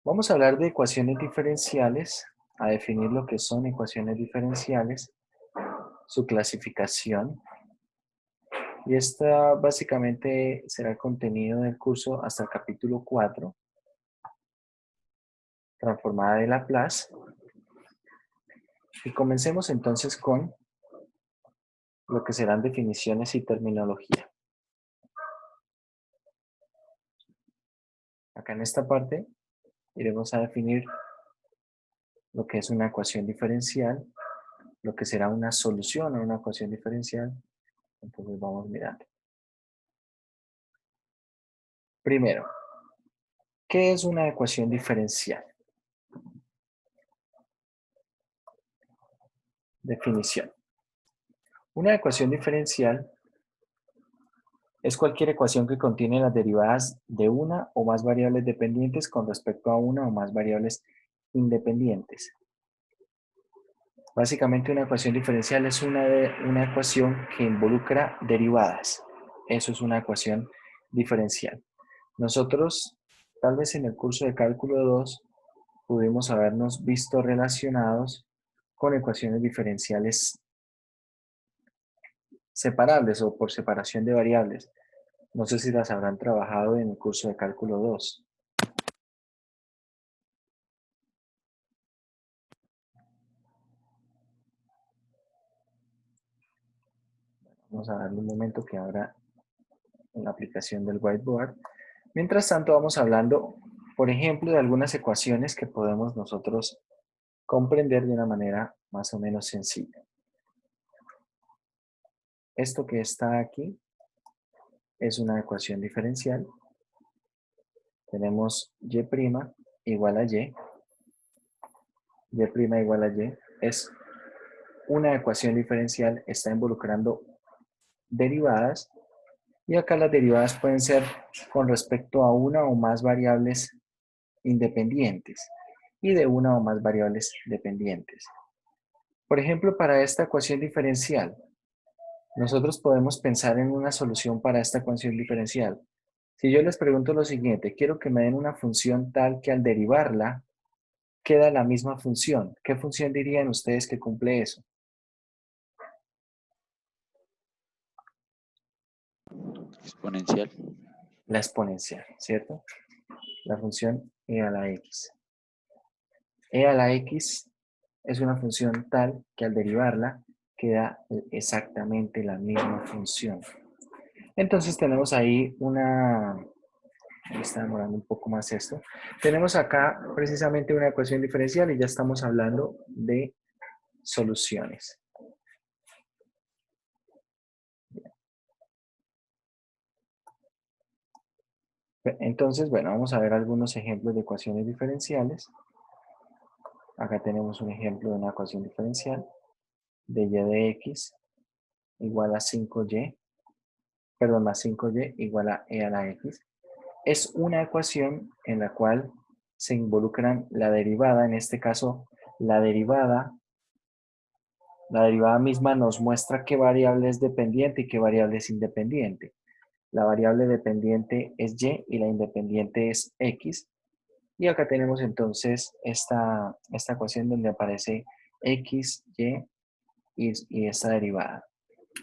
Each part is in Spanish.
Vamos a hablar de ecuaciones diferenciales, a definir lo que son ecuaciones diferenciales, su clasificación, y esta básicamente será el contenido del curso hasta el capítulo 4, transformada de Laplace. Y comencemos entonces con lo que serán definiciones y terminología. Acá en esta parte iremos a definir lo que es una ecuación diferencial, lo que será una solución a una ecuación diferencial. Entonces vamos mirando. Primero, ¿qué es una ecuación diferencial? Definición. Una ecuación diferencial es cualquier ecuación que contiene las derivadas de una o más variables dependientes con respecto a una o más variables independientes. Básicamente una ecuación diferencial es una ecuación que involucra derivadas. Eso es una ecuación diferencial. Nosotros, tal vez en el curso de cálculo 2, pudimos habernos visto relacionados con ecuaciones diferenciales separables o por separación de variables. No sé si las habrán trabajado en el curso de cálculo 2. Vamos a darle un momento que abra la aplicación del whiteboard. Mientras tanto, vamos hablando, por ejemplo, de algunas ecuaciones que podemos nosotros comprender de una manera más o menos sencilla. Esto que está aquí es una ecuación diferencial. Tenemos y' igual a y. Y' igual a y. Es una ecuación diferencial, está involucrando derivadas. Y acá las derivadas pueden ser con respecto a una o más variables independientes y de una o más variables dependientes. Por ejemplo, para esta ecuación diferencial, nosotros podemos pensar en una solución para esta ecuación diferencial. Si yo les pregunto lo siguiente, quiero que me den una función tal que al derivarla queda la misma función. ¿Qué función dirían ustedes que cumple eso? Exponencial. La exponencial, ¿cierto? La función e a la x. E a la x es una función tal que al derivarla queda exactamente la misma función. Entonces tenemos ahí me está demorando un poco más esto. Tenemos acá precisamente una ecuación diferencial y ya estamos hablando de soluciones. Entonces, bueno, vamos a ver algunos ejemplos de ecuaciones diferenciales. Acá tenemos un ejemplo de una ecuación diferencial de y de x igual a 5y, perdón, más 5y igual a e a la x. Es una ecuación en la cual se involucran la derivada, en este caso la derivada misma nos muestra qué variable es dependiente y qué variable es independiente. La variable dependiente es y la independiente es x. Y acá tenemos entonces esta ecuación donde aparece x, y esta derivada.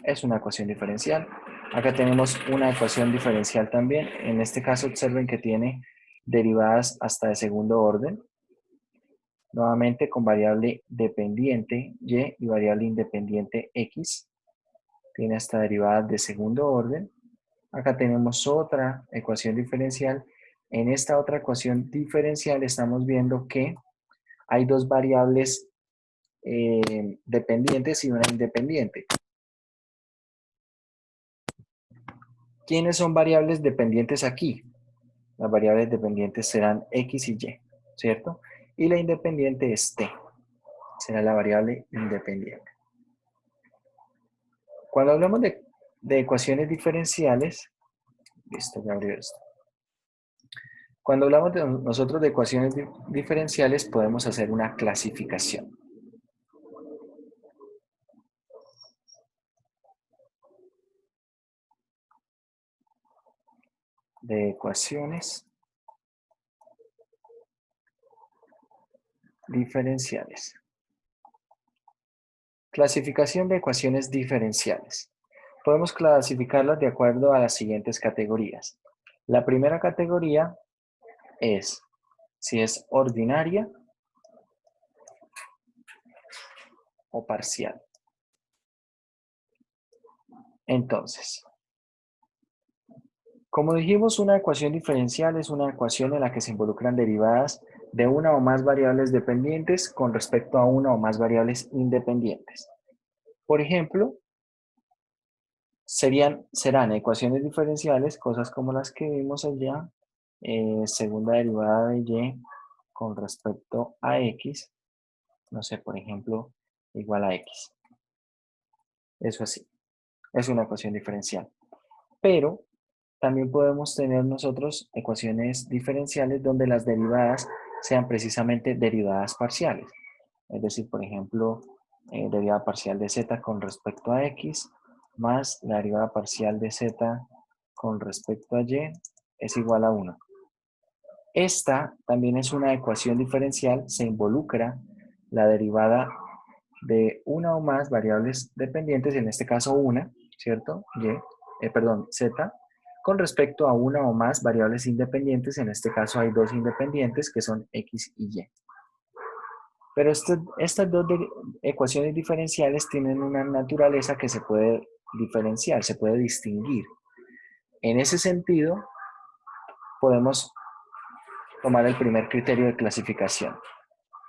Es una ecuación diferencial. Acá tenemos una ecuación diferencial también. En este caso observen que tiene derivadas hasta de segundo orden. Nuevamente con variable dependiente y variable independiente x. Tiene hasta derivadas de segundo orden. Acá tenemos otra ecuación diferencial. En esta otra ecuación diferencial estamos viendo que hay dos variables dependientes y una independiente. ¿Quiénes son variables dependientes aquí? Las variables dependientes serán x y y, ¿cierto? Y la independiente es t. Será la variable independiente. Cuando hablamos de ecuaciones diferenciales, listo, ya abrió esto. Cuando hablamos nosotros de ecuaciones diferenciales, podemos hacer una clasificación. De ecuaciones diferenciales. Clasificación de ecuaciones diferenciales. Podemos clasificarlas de acuerdo a las siguientes categorías. La primera categoría es si es ordinaria o parcial. Entonces, como dijimos, una ecuación diferencial es una ecuación en la que se involucran derivadas de una o más variables dependientes con respecto a una o más variables independientes. Por ejemplo, serán ecuaciones diferenciales, cosas como las que vimos allá, segunda derivada de y con respecto a x, no sé, por ejemplo, igual a x. Eso así, es una ecuación diferencial. Pero también podemos tener nosotros ecuaciones diferenciales donde las derivadas sean precisamente derivadas parciales. Es decir, por ejemplo, derivada parcial de z con respecto a x más la derivada parcial de z con respecto a y es igual a 1. Esta también es una ecuación diferencial, se involucra la derivada de una o más variables dependientes, en este caso una, ¿cierto? Z, con respecto a una o más variables independientes, en este caso hay dos independientes que son x y y. Pero estas dos ecuaciones diferenciales tienen una naturaleza que se puede diferenciar, se puede distinguir. En ese sentido, podemos tomar el primer criterio de clasificación.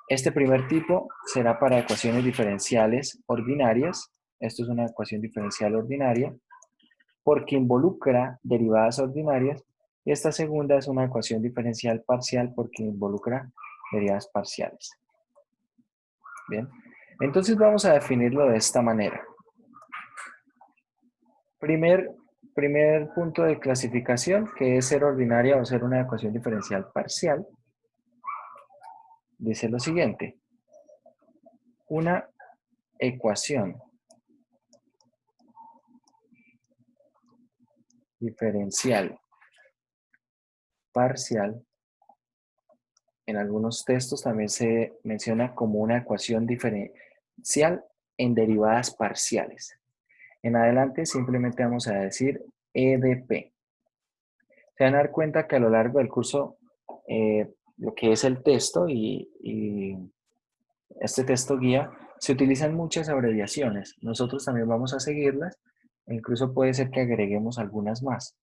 Este primer tipo será para ecuaciones diferenciales ordinarias. Esto es una ecuación diferencial ordinaria porque involucra derivadas ordinarias. Y esta segunda es una ecuación diferencial parcial porque involucra derivadas parciales. Bien, entonces vamos a definirlo de esta manera. Primer punto de clasificación, que es ser ordinaria o ser una ecuación diferencial parcial, dice lo siguiente. Una ecuación diferencial parcial, en algunos textos también se menciona como una ecuación diferencial en derivadas parciales. En adelante simplemente vamos a decir EDP. Se van a dar cuenta que a lo largo del curso, lo que es el texto y este texto guía, se utilizan muchas abreviaciones. Nosotros también vamos a seguirlas e incluso puede ser que agreguemos algunas más.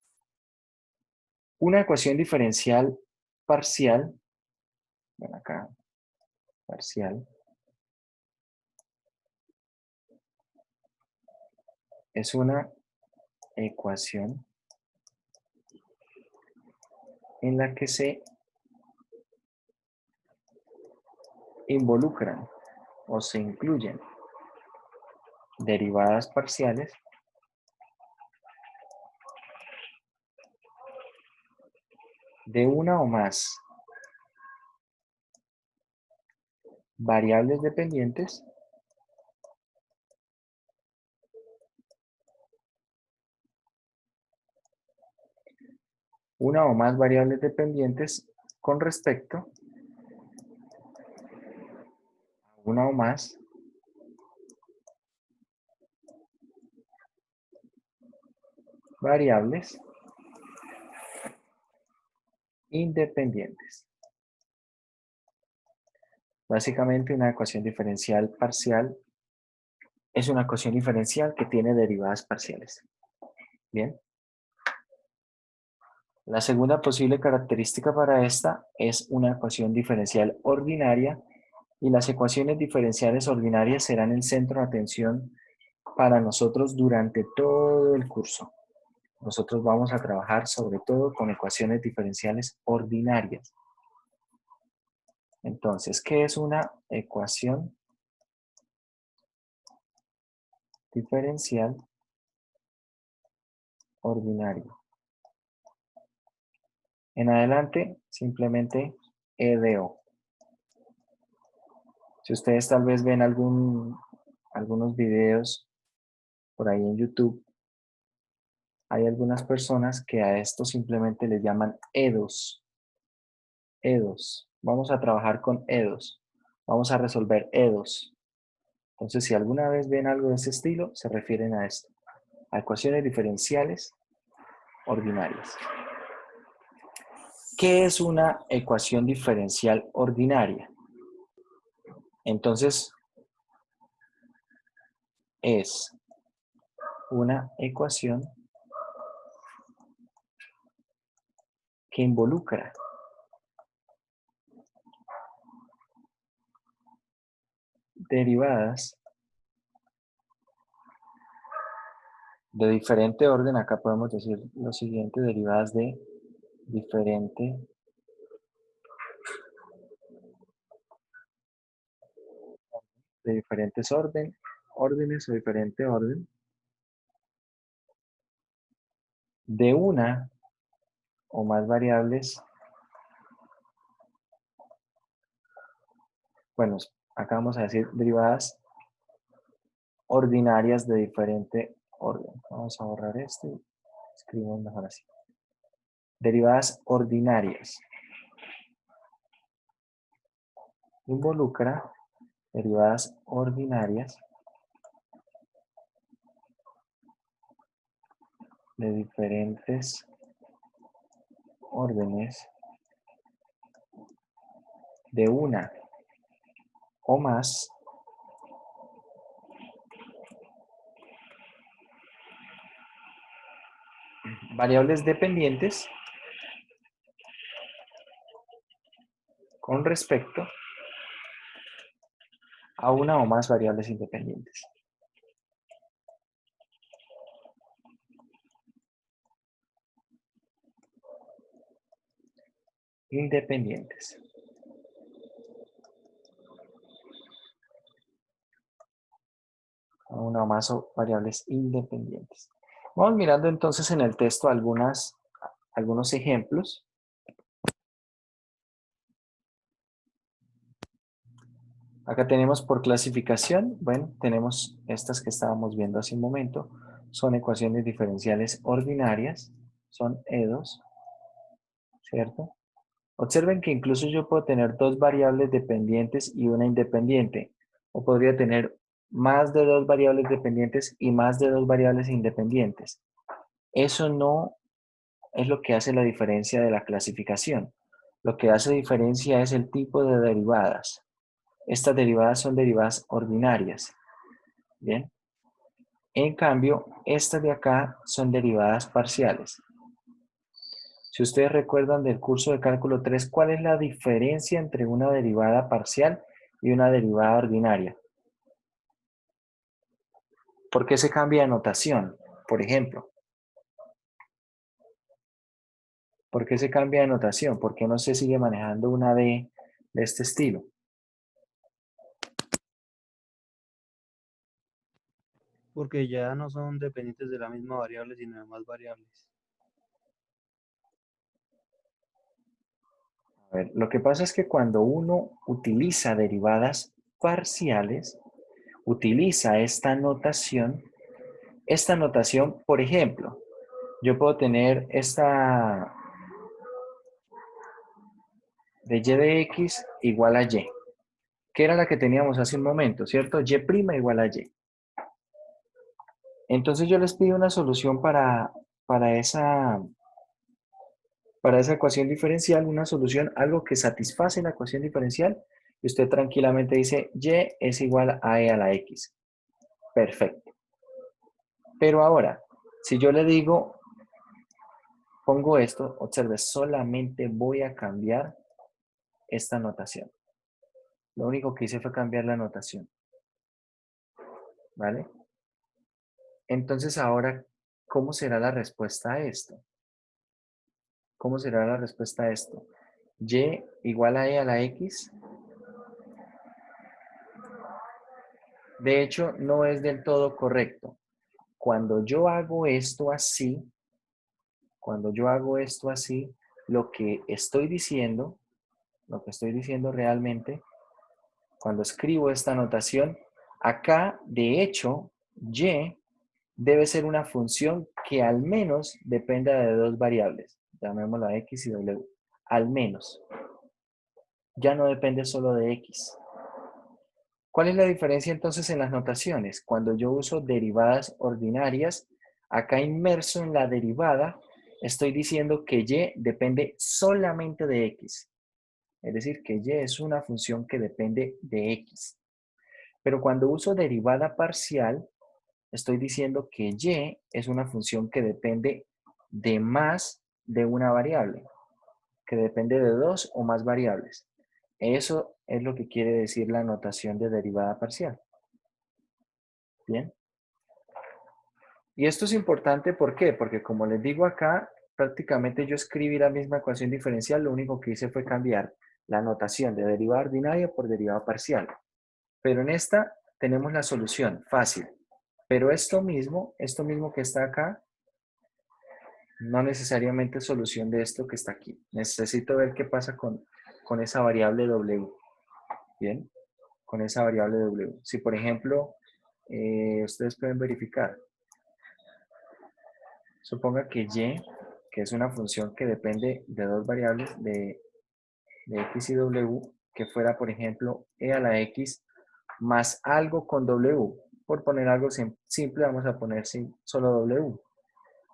Una ecuación diferencial parcial, bueno acá, parcial, es una ecuación en la que se involucran o se incluyen derivadas parciales de una o más variables dependientes con respecto a una o más variables independientes. Básicamente una ecuación diferencial parcial es una ecuación diferencial que tiene derivadas parciales. Bien. La segunda posible característica para esta es una ecuación diferencial ordinaria y las ecuaciones diferenciales ordinarias serán el centro de atención para nosotros durante todo el curso. Nosotros vamos a trabajar sobre todo con ecuaciones diferenciales ordinarias. Entonces, ¿qué es una ecuación diferencial ordinaria? En adelante, simplemente EDO. Si ustedes tal vez ven algunos videos por ahí en YouTube, hay algunas personas que a esto simplemente les llaman EDOs. EDOs. Vamos a trabajar con EDOs. Vamos a resolver E2. Entonces, si alguna vez ven algo de ese estilo, se refieren a esto, a ecuaciones diferenciales ordinarias. ¿Qué es una ecuación diferencial ordinaria? Entonces, es una ecuación que involucra derivadas de diferente orden. Acá podemos decir lo siguiente: derivadas de diferentes órdenes o diferente orden, de una o más variables. Bueno, acá vamos a decir derivadas ordinarias de diferente orden. Vamos a borrar esto y escribimos mejor así. Derivadas ordinarias. Involucra derivadas ordinarias de diferentes órdenes, de una o más variables dependientes con respecto a una o más variables independientes. Independientes. A una o más variables independientes. Vamos mirando entonces en el texto algunos ejemplos. Acá tenemos por clasificación, bueno, tenemos estas que estábamos viendo hace un momento, son ecuaciones diferenciales ordinarias, son E2, ¿cierto? Observen que incluso yo puedo tener dos variables dependientes y una independiente, o podría tener más de dos variables dependientes y más de dos variables independientes. Eso no es lo que hace la diferencia de la clasificación. Lo que hace diferencia es el tipo de derivadas. Estas derivadas son derivadas ordinarias. Bien. En cambio, estas de acá son derivadas parciales. Si ustedes recuerdan del curso de cálculo 3, ¿cuál es la diferencia entre una derivada parcial y una derivada ordinaria? ¿Por qué se cambia de notación? Por ejemplo, ¿por qué se cambia de notación? ¿Por qué no se sigue manejando una D de este estilo? Porque ya no son dependientes de la misma variable, sino de más variables. A ver, lo que pasa es que cuando uno utiliza derivadas parciales, utiliza esta notación, por ejemplo, yo puedo tener esta de y de x igual a y, que era la que teníamos hace un momento, ¿cierto? Y' igual a y. Entonces yo les pido una solución para esa ecuación diferencial, una solución, algo que satisface la ecuación diferencial, y usted tranquilamente dice y es igual a e a la x. Perfecto. Pero ahora, si yo le digo, pongo esto, observe, solamente voy a cambiar esta notación. Lo único que hice fue cambiar la notación. ¿Vale? Entonces ahora, ¿cómo será la respuesta a esto? ¿Cómo será la respuesta a esto? Y igual a e a la x. De hecho, no es del todo correcto. Cuando yo hago esto así, lo que estoy diciendo realmente, cuando escribo esta notación, acá, de hecho, y debe ser una función que al menos dependa de dos variables. Llamémosla x y w. Al menos. Ya no depende solo de x. ¿Cuál es la diferencia entonces en las notaciones? Cuando yo uso derivadas ordinarias, acá inmerso en la derivada, estoy diciendo que y depende solamente de x. Es decir, que y es una función que depende de x. Pero cuando uso derivada parcial, estoy diciendo que y es una función que depende de más de una variable, que depende de dos o más variables. Eso es lo que quiere decir la notación de derivada parcial. Bien. Y esto es importante, ¿por qué? Porque como les digo acá, prácticamente yo escribí la misma ecuación diferencial, lo único que hice fue cambiar la notación de derivada ordinaria por derivada parcial. Pero en esta tenemos la solución, fácil. Pero esto mismo que está acá, no necesariamente es solución de esto que está aquí. Necesito ver qué pasa con esa variable W. Bien, con esa variable W. Si por ejemplo, ustedes pueden verificar, suponga que y, que es una función que depende de dos variables, de x y w, que fuera, por ejemplo, e a la x más algo con w. Por poner algo simple, vamos a poner solo w.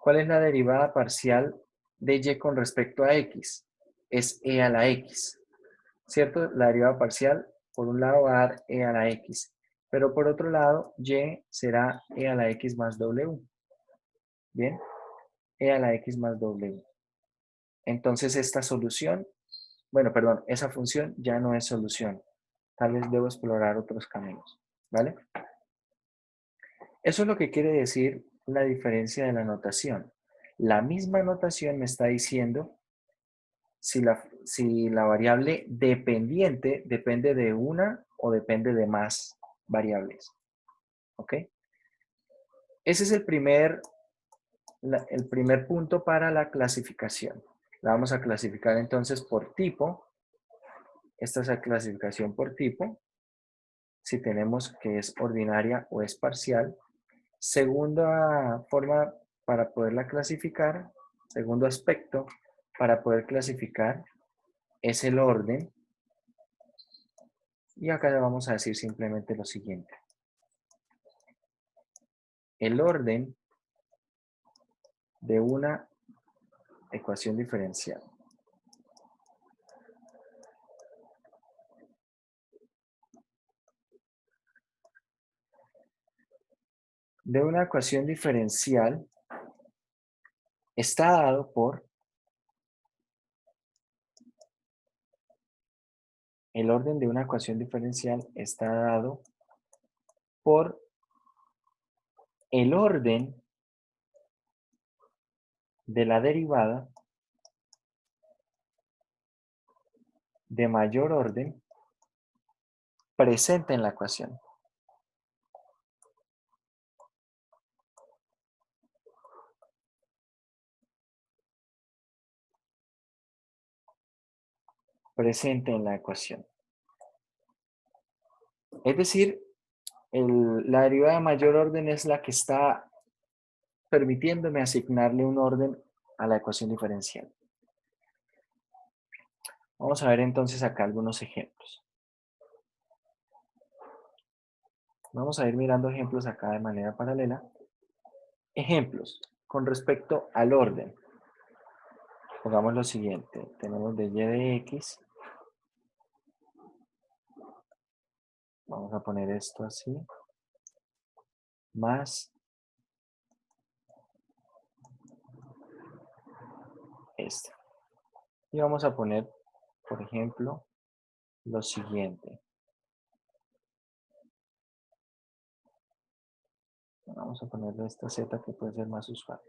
¿Cuál es la derivada parcial de y con respecto a x? Es e a la x, ¿cierto? La derivada parcial, por un lado, va a dar e a la x, pero por otro lado, y será e a la x más w. ¿Bien? E a la x más w. Entonces esta solución, bueno, perdón, esa función ya no es solución. Tal vez debo explorar otros caminos, ¿vale? Eso es lo que quiere decir la diferencia de la notación. La misma notación me está diciendo si la variable dependiente depende de una o depende de más variables. ¿Ok? Ese es el primer punto para la clasificación. La vamos a clasificar entonces por tipo. Esta es la clasificación por tipo. Si tenemos que es ordinaria o es parcial. Segunda forma para poderla clasificar, segundo aspecto para poder clasificar es el orden. Y acá le vamos a decir simplemente lo siguiente. El orden de una ecuación diferencial. De una ecuación diferencial está dado por el orden de una ecuación diferencial está dado por el orden de la derivada de mayor orden presente en la ecuación. Presente en la ecuación. Es decir, la derivada de mayor orden es la que está permitiéndome asignarle un orden a la ecuación diferencial. Vamos a ver entonces acá algunos ejemplos. Vamos a ir mirando ejemplos acá de manera paralela. Ejemplos con respecto al orden. Pongamos lo siguiente. Tenemos de y de x. Vamos a poner esto así. Más esto. Y vamos a poner, por ejemplo, lo siguiente. Vamos a ponerle esta z que puede ser más usual.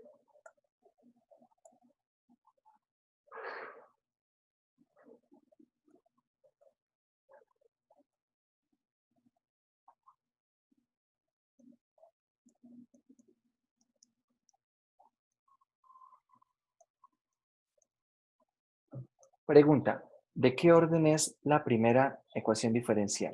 Pregunta, ¿de qué orden es la primera ecuación diferencial?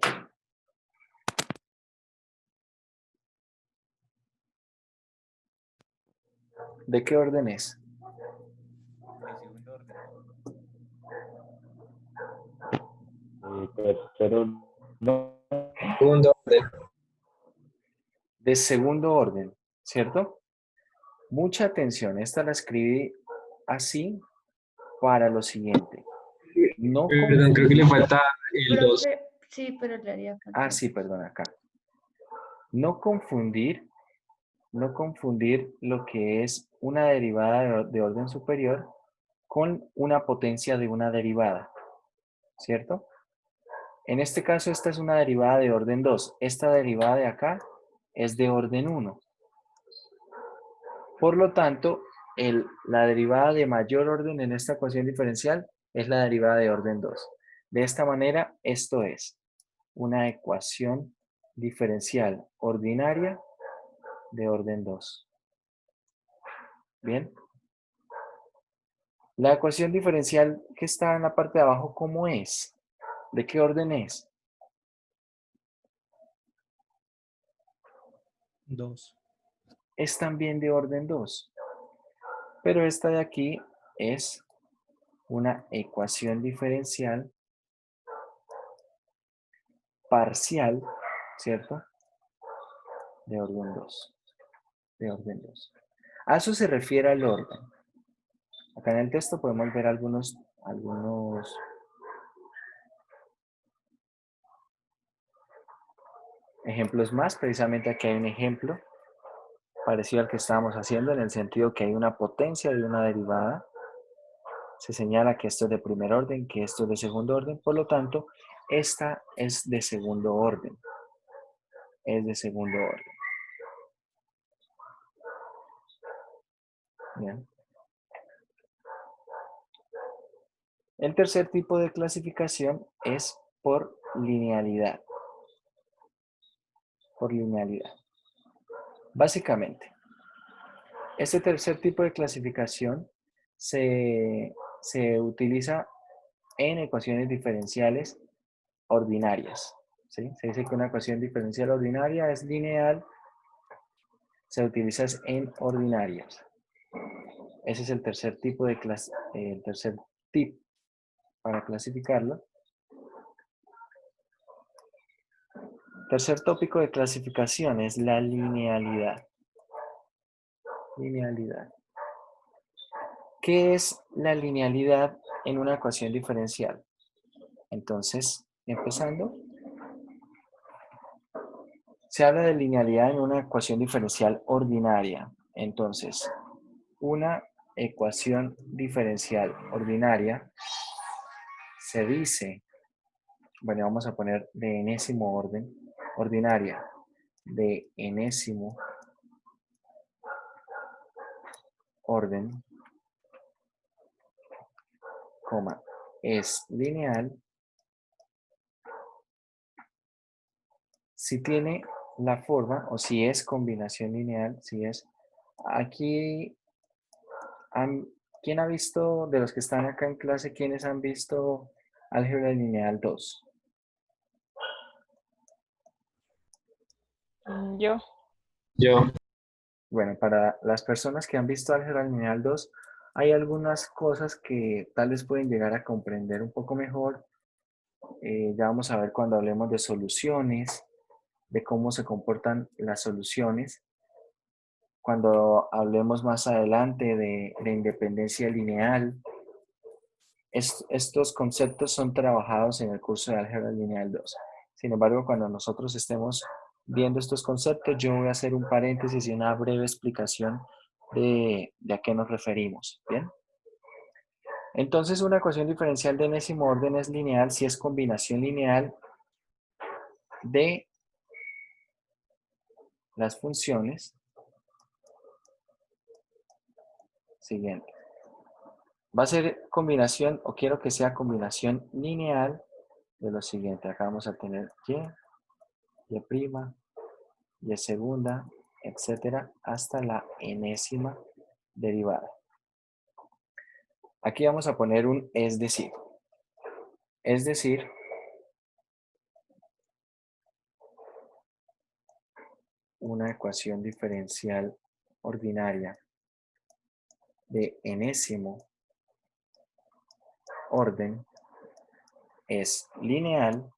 ¿De qué orden es? Tercero, no. Segundo orden. De segundo orden, ¿cierto? Mucha atención, esta la escribí así para lo siguiente. No Perdón, creo que le confundir. falta el 2. Profe, sí, pero le haría acá. Ah, sí, perdón, acá. No confundir lo que es una derivada de orden superior con una potencia de una derivada, ¿cierto? En este caso, esta es una derivada de orden 2. Esta derivada de acá es de orden 1. Por lo tanto, la derivada de mayor orden en esta ecuación diferencial es la derivada de orden 2. De esta manera, esto es una ecuación diferencial ordinaria de orden 2. Bien. La ecuación diferencial que está en la parte de abajo, ¿cómo es? ¿De qué orden es? 2. Es también de orden 2. Pero esta de aquí es una ecuación diferencial parcial, ¿cierto? De orden 2. De orden 2. A eso se refiere al orden. Acá en el texto podemos ver algunos ejemplos más. Precisamente aquí hay un ejemplo parecido al que estábamos haciendo, en el sentido que hay una potencia de una derivada. Se señala que esto es de primer orden, que esto es de segundo orden. Por lo tanto, esta es de segundo orden. Es de segundo orden. Bien. El tercer tipo de clasificación es por linealidad. Por linealidad. Básicamente, este tercer tipo de clasificación se utiliza en ecuaciones diferenciales ordinarias. ¿Sí? Se dice que una ecuación diferencial ordinaria es lineal, se utiliza en ordinarias. Ese es el tercer tipo de el tercer tip para clasificarlo. Tercer tópico de clasificación es la linealidad. Linealidad. ¿Qué es la linealidad en una ecuación diferencial? Entonces, empezando, se habla de linealidad en una ecuación diferencial ordinaria. Entonces, una ecuación diferencial ordinaria se dice, bueno, vamos a poner de enésimo orden, ordinaria, de enésimo orden, coma, es lineal si tiene la forma, o si es combinación lineal, si es, aquí, ¿quién ha visto, de los que están acá en clase, quiénes han visto álgebra lineal 2? Yo. Yo. Bueno, para las personas que han visto álgebra lineal 2, hay algunas cosas que tal vez pueden llegar a comprender un poco mejor. Ya vamos a ver cuando hablemos de soluciones, de cómo se comportan las soluciones. Cuando hablemos más adelante de independencia lineal, estos conceptos son trabajados en el curso de álgebra lineal 2. Sin embargo, cuando nosotros estemos viendo estos conceptos, yo voy a hacer un paréntesis y una breve explicación de a qué nos referimos. ¿Bien? Entonces, una ecuación diferencial de enésimo orden es lineal si es combinación lineal de las funciones siguientes. Va a ser combinación, o quiero que sea combinación lineal de lo siguiente. Acá vamos a tener y', y segunda, etcétera, hasta la enésima derivada. Aquí vamos a poner un es decir. Es decir, una ecuación diferencial ordinaria de enésimo orden es lineal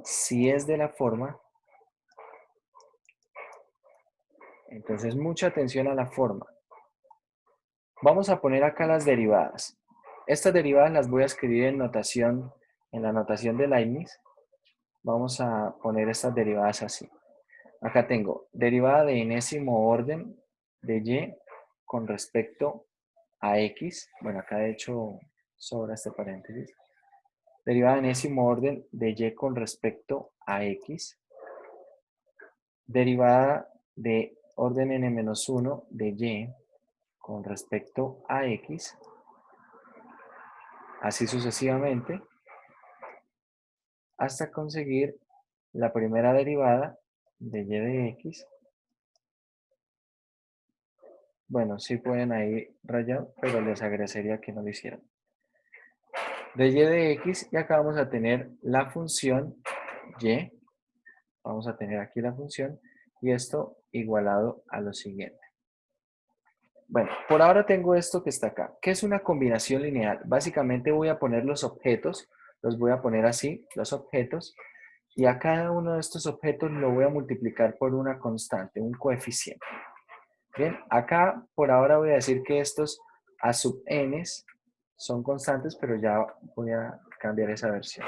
si es de la forma, entonces mucha atención a la forma. Vamos a poner acá las derivadas. Estas derivadas las voy a escribir en notación, en la notación de Leibniz. Vamos a poner estas derivadas así. Acá tengo derivada de enésimo orden de y con respecto a x. Bueno, acá de hecho sobra este paréntesis. Derivada de enésimo orden de y con respecto a x. Derivada de orden n-1 de y con respecto a x. Así sucesivamente. Hasta conseguir la primera derivada de y de x. Bueno, sí pueden ahí rayar, pero les agradecería que no lo hicieran. De y de x, y acá vamos a tener la función y. Vamos a tener aquí la función, y esto igualado a lo siguiente. Bueno, por ahora tengo esto que está acá. ¿Qué es una combinación lineal? Básicamente voy a poner los objetos, los voy a poner así, los objetos, y a cada uno de estos objetos lo voy a multiplicar por una constante, un coeficiente. Bien, acá por ahora voy a decir que estos a sub n son constantes, pero ya voy a cambiar esa versión.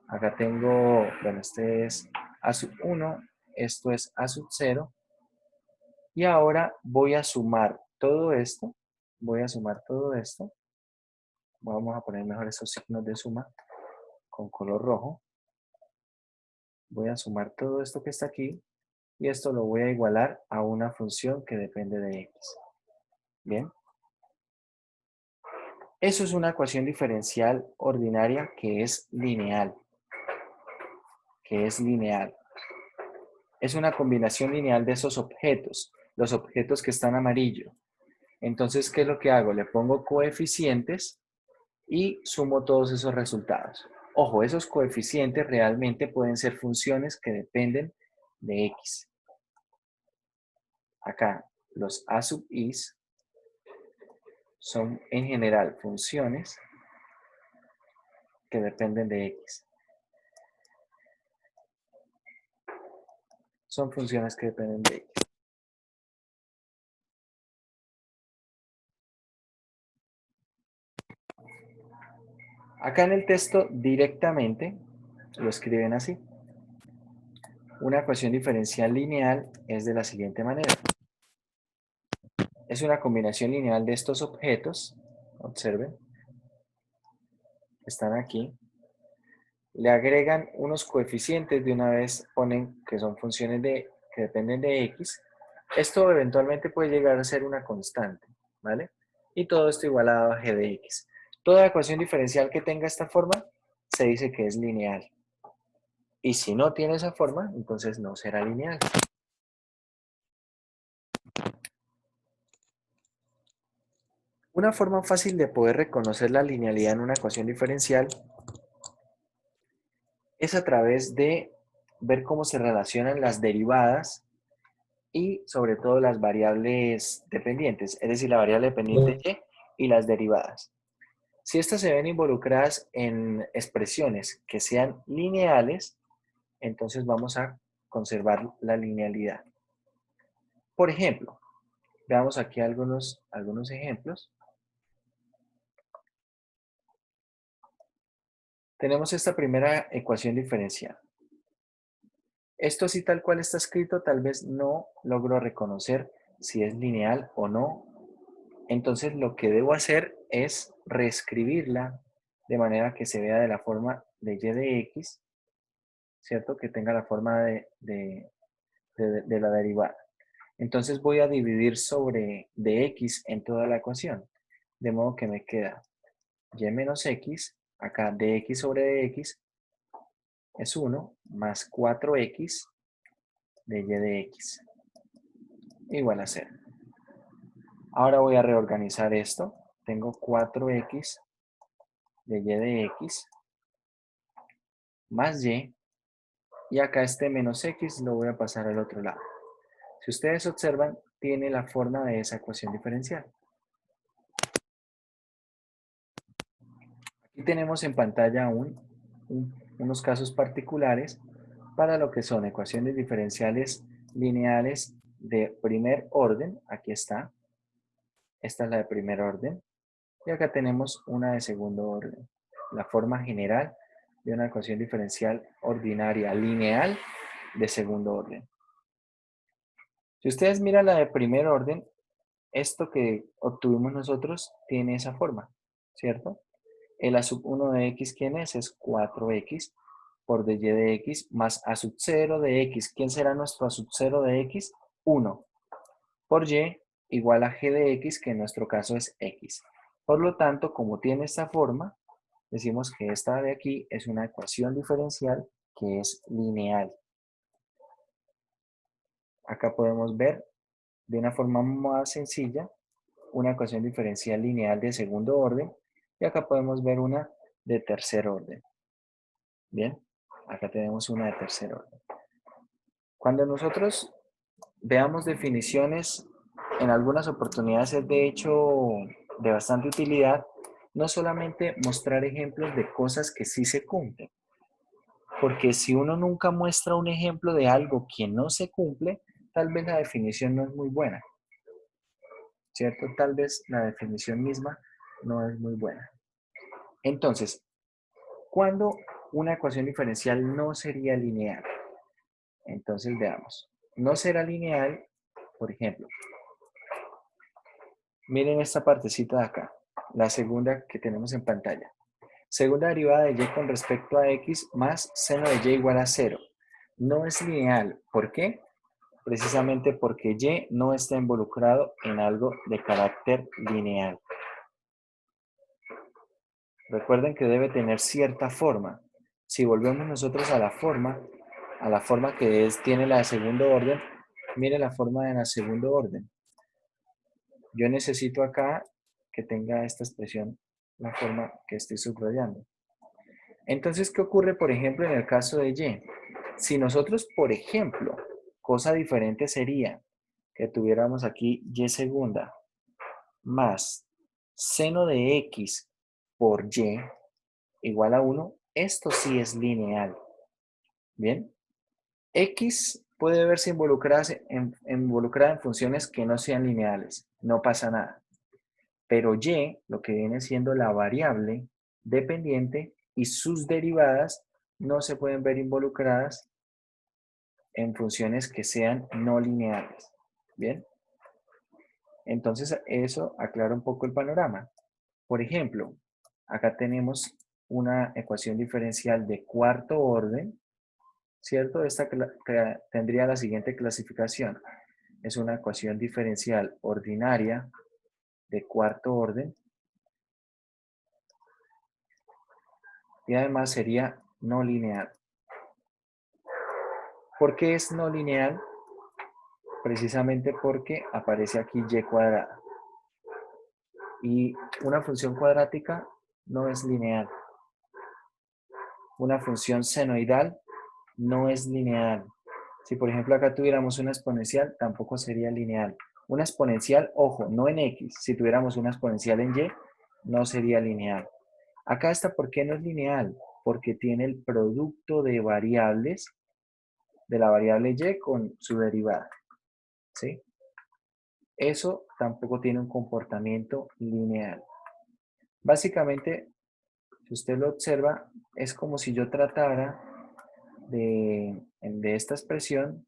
Acá tengo, bueno, este es a sub 1, esto es a sub 0. Y ahora voy a sumar todo esto. Voy a sumar todo esto. Vamos a poner mejor esos signos de suma con color rojo. Voy a sumar todo esto que está aquí. Y esto lo voy a igualar a una función que depende de x. Bien. Eso es una ecuación diferencial ordinaria que es lineal. Es una combinación lineal de esos objetos. Los objetos que están amarillo. Entonces, ¿qué es lo que hago? Le pongo coeficientes y sumo todos esos resultados. Ojo, esos coeficientes realmente pueden ser funciones que dependen de x. Acá, los a sub is son en general funciones que dependen de x. Son funciones que dependen de x. Acá en el texto directamente lo escriben así. Una ecuación diferencial lineal es de la siguiente manera. Es una combinación lineal de estos objetos. Observen. Están aquí. Le agregan unos coeficientes, de una vez ponen que son funciones que dependen de x. Esto eventualmente puede llegar a ser una constante, ¿vale? Y todo esto igualado a g de x. Toda ecuación diferencial que tenga esta forma se dice que es lineal. Y si no tiene esa forma, entonces no será lineal. Una forma fácil de poder reconocer la linealidad en una ecuación diferencial es a través de ver cómo se relacionan las derivadas y sobre todo las variables dependientes, es decir, la variable dependiente y las derivadas. Si estas se ven involucradas en expresiones que sean lineales, entonces vamos a conservar la linealidad. Por ejemplo, veamos aquí algunos ejemplos. Tenemos esta primera ecuación diferencial. Esto así tal cual está escrito, tal vez no logro reconocer si es lineal o no. Entonces lo que debo hacer es reescribirla de manera que se vea de la forma de y de x, ¿cierto? Que tenga la forma de la derivada. Entonces voy a dividir sobre de x en toda la ecuación. De modo que me queda y menos x, acá dx sobre dx es 1 más 4x de y de x igual a 0. Ahora voy a reorganizar esto. Tengo 4x de y de x más y acá este menos x lo voy a pasar al otro lado. Si ustedes observan, tiene la forma de esa ecuación diferencial. Aquí tenemos en pantalla un unos casos particulares para lo que son ecuaciones diferenciales lineales de primer orden. Aquí está. Esta es la de primer orden. Y acá tenemos una de segundo orden. La forma general de una ecuación diferencial ordinaria lineal de segundo orden. Si ustedes miran la de primer orden, esto que obtuvimos nosotros tiene esa forma, ¿cierto? El a sub 1 de x, ¿quién es? Es 4x por dy de x más a sub 0 de x. ¿Quién será nuestro a sub 0 de x? 1 por y igual a g de x, que en nuestro caso es x. Por lo tanto, como tiene esta forma, decimos que esta de aquí es una ecuación diferencial que es lineal. Acá podemos ver de una forma más sencilla una ecuación diferencial lineal de segundo orden y acá podemos ver una de tercer orden. Bien, acá tenemos una de tercer orden. Cuando nosotros veamos definiciones, en algunas oportunidades es de hecho de bastante utilidad, no solamente mostrar ejemplos de cosas que sí se cumplen, porque si uno nunca muestra un ejemplo de algo que no se cumple, tal vez la definición no es muy buena, ¿cierto? Tal vez la definición misma no es muy buena. Entonces, ¿cuándo una ecuación diferencial no sería lineal? Entonces veamos. No será lineal, por ejemplo. Miren esta partecita de acá, la segunda que tenemos en pantalla. Segunda derivada de y con respecto a x más seno de y igual a 0. No es lineal. ¿Por qué? Precisamente porque y no está involucrado en algo de carácter lineal. Recuerden que debe tener cierta forma. Si volvemos nosotros a la forma que tiene la de segundo orden, mire la forma de la segundo orden. Yo necesito acá que tenga esta expresión, la forma que estoy subrayando. Entonces, ¿qué ocurre, por ejemplo, en el caso de y? Si nosotros, por ejemplo, cosa diferente sería que tuviéramos aquí y segunda más seno de x por y igual a 1, esto sí es lineal. ¿Bien? X puede verse involucrada en funciones que no sean lineales, no pasa nada. Pero y, lo que viene siendo la variable dependiente y sus derivadas, no se pueden ver involucradas en funciones que sean no lineales. ¿Bien? Entonces, eso aclara un poco el panorama. Por ejemplo, acá tenemos una ecuación diferencial de cuarto orden, ¿cierto? Esta tendría la siguiente clasificación. Es una ecuación diferencial ordinaria de cuarto orden y además sería no lineal. ¿Por qué es no lineal? Precisamente porque aparece aquí y cuadrada. Y una función cuadrática no es lineal. Una función senoidal no es lineal. Si por ejemplo acá tuviéramos una exponencial, tampoco sería lineal. Una exponencial, ojo, no en x. Si tuviéramos una exponencial en y, no sería lineal. Acá está, ¿por qué no es lineal? Porque tiene el producto de variables de la variable y con su derivada. ¿Sí? Eso tampoco tiene un comportamiento lineal. Básicamente, si usted lo observa, es como si yo tratara de esta expresión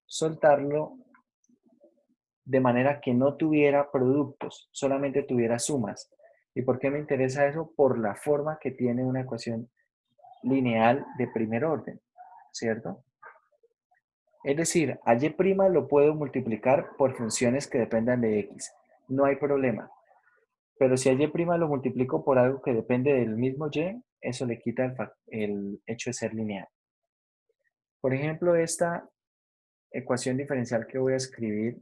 soltarlo de manera que no tuviera productos, solamente tuviera sumas. ¿Y por qué me interesa eso? Por la forma que tiene una ecuación lineal de primer orden, ¿cierto? Es decir, a y' lo puedo multiplicar por funciones que dependan de x. No hay problema. Pero si a y' lo multiplico por algo que depende del mismo y, eso le quita el hecho de ser lineal. Por ejemplo, esta ecuación diferencial que voy a escribir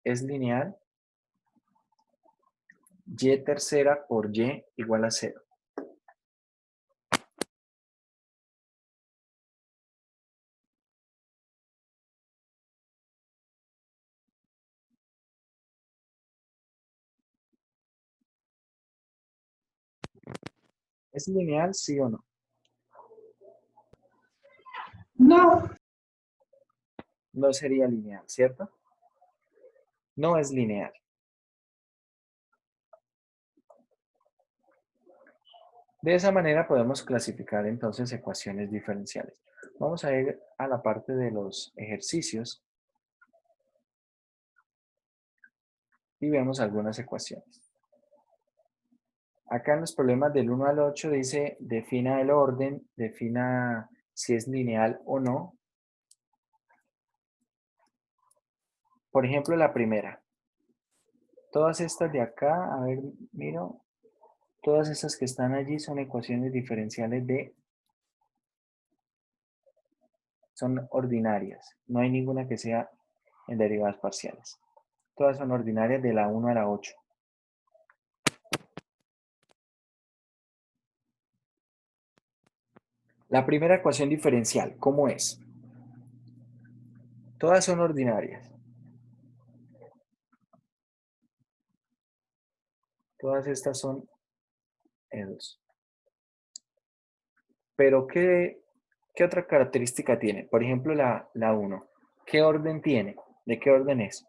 es lineal. Y tercera por y igual a 0. ¿Es lineal, sí o no? No. No sería lineal, ¿cierto? No es lineal. De esa manera podemos clasificar entonces ecuaciones diferenciales. Vamos a ir a la parte de los ejercicios y vemos algunas ecuaciones. Acá en los problemas del 1 al 8 dice, defina el orden, defina si es lineal o no. Por ejemplo, la primera. Todas estas de acá, a ver, miro, todas estas que están allí son ecuaciones diferenciales son ordinarias. No hay ninguna que sea en derivadas parciales. Todas son ordinarias de la 1 a la 8. La primera ecuación diferencial, ¿cómo es? Todas son ordinarias. Todas estas son E2. Pero, ¿qué otra característica tiene? Por ejemplo, la 1. ¿Qué orden tiene? ¿De qué orden es?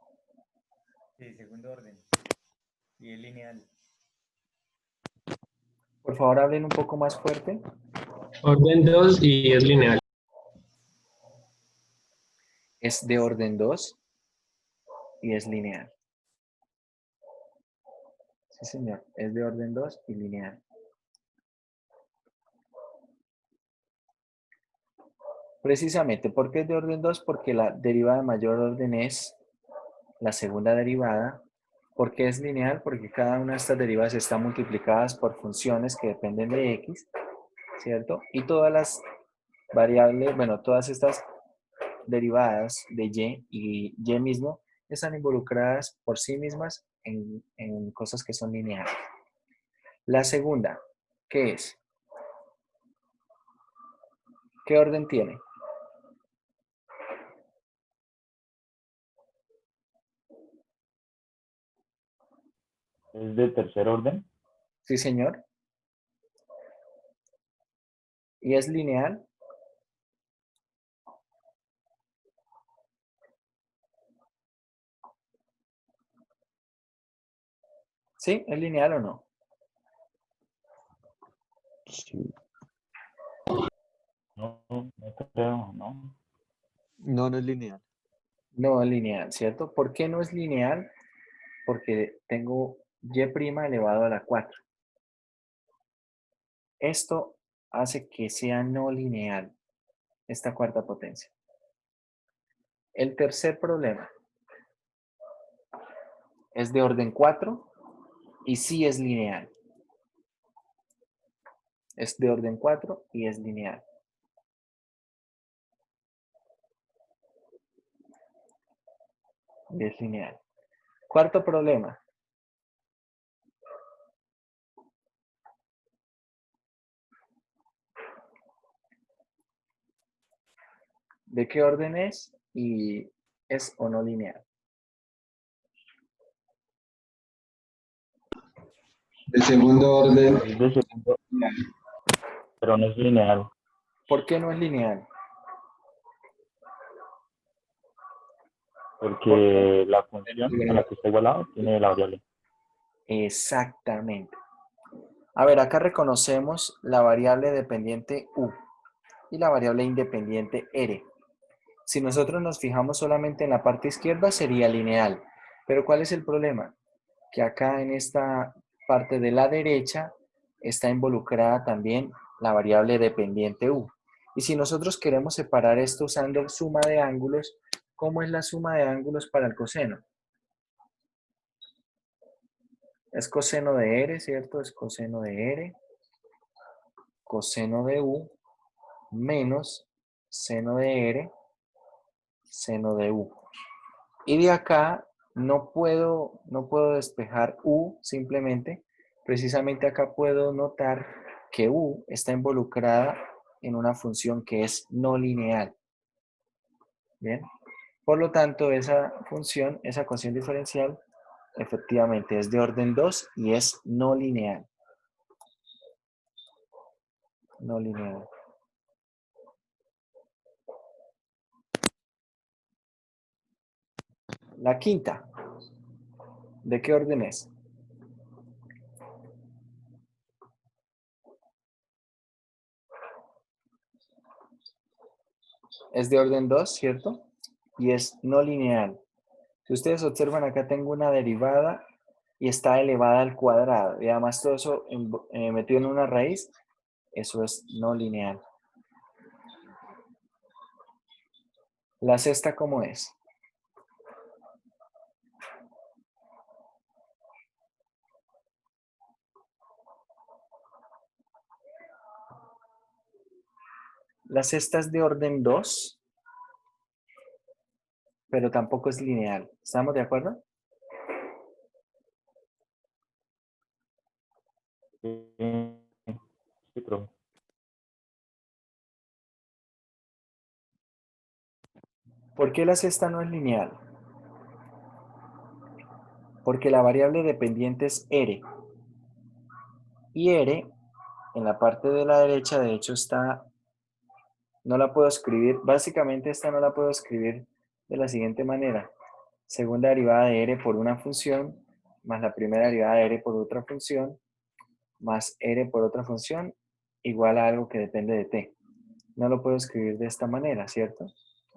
Sí, segundo orden. Y es lineal. Por favor, hablen un poco más fuerte. Orden 2 y es lineal. Es de orden 2 y es lineal. Sí, señor. Es de orden 2 y lineal. Precisamente, ¿por qué es de orden 2? Porque la derivada de mayor orden es la segunda derivada. ¿Por qué es lineal? Porque cada una de estas derivadas están multiplicadas por funciones que dependen de x, ¿cierto? Y todas las variables, bueno, todas estas derivadas de y y mismo están involucradas por sí mismas en cosas que son lineales. La segunda, ¿qué es? ¿Qué orden tiene? ¿Es de tercer orden? Sí, señor. ¿Y es lineal? ¿Sí? ¿Es lineal o no? Sí. No, no creo, ¿no? No, no es lineal. No es lineal, ¿cierto? ¿Por qué no es lineal? Porque tengo y' elevado a la 4. Esto hace que sea no lineal esta cuarta potencia. El tercer problema es de orden 4 y sí es lineal. Es de orden 4 y es lineal. Y es lineal. Cuarto problema. ¿De qué orden es? Y es o no lineal. El segundo orden. Es de segundo, pero no es lineal, ¿Por qué no es lineal? porque la función a la que está igualado tiene la variable. Exactamente. A ver, acá reconocemos la variable dependiente u y la variable independiente r. Si nosotros nos fijamos solamente en la parte izquierda sería lineal. Pero ¿cuál es el problema? Que acá en esta parte de la derecha está involucrada también la variable dependiente u. Y si nosotros queremos separar esto usando suma de ángulos, ¿cómo es la suma de ángulos para el coseno? Es coseno de r, ¿cierto? Es coseno de r, coseno de u, menos seno de r, seno de u. Y de acá no puedo despejar u simplemente. Precisamente acá puedo notar que u está involucrada en una función que es no lineal. Bien. Por lo tanto, esa función, esa ecuación diferencial, efectivamente es de orden 2 y es no lineal. no lineal. La quinta, ¿de qué orden es? Es de orden 2, ¿cierto? Y es no lineal. Si ustedes observan, acá tengo una derivada y está elevada al cuadrado. Y además todo eso metido en una raíz, eso es no lineal. La sexta, ¿cómo es? La sexta es de orden 2, pero tampoco es lineal. ¿Estamos de acuerdo? Sí, profe. ¿Por qué la sexta no es lineal? Porque la variable dependiente es R. Y R, en la parte de la derecha, de hecho está, no la puedo escribir, básicamente esta no la puedo escribir de la siguiente manera. Segunda derivada de R por una función, más la primera derivada de R por otra función, más R por otra función, igual a algo que depende de T. No lo puedo escribir de esta manera, ¿cierto?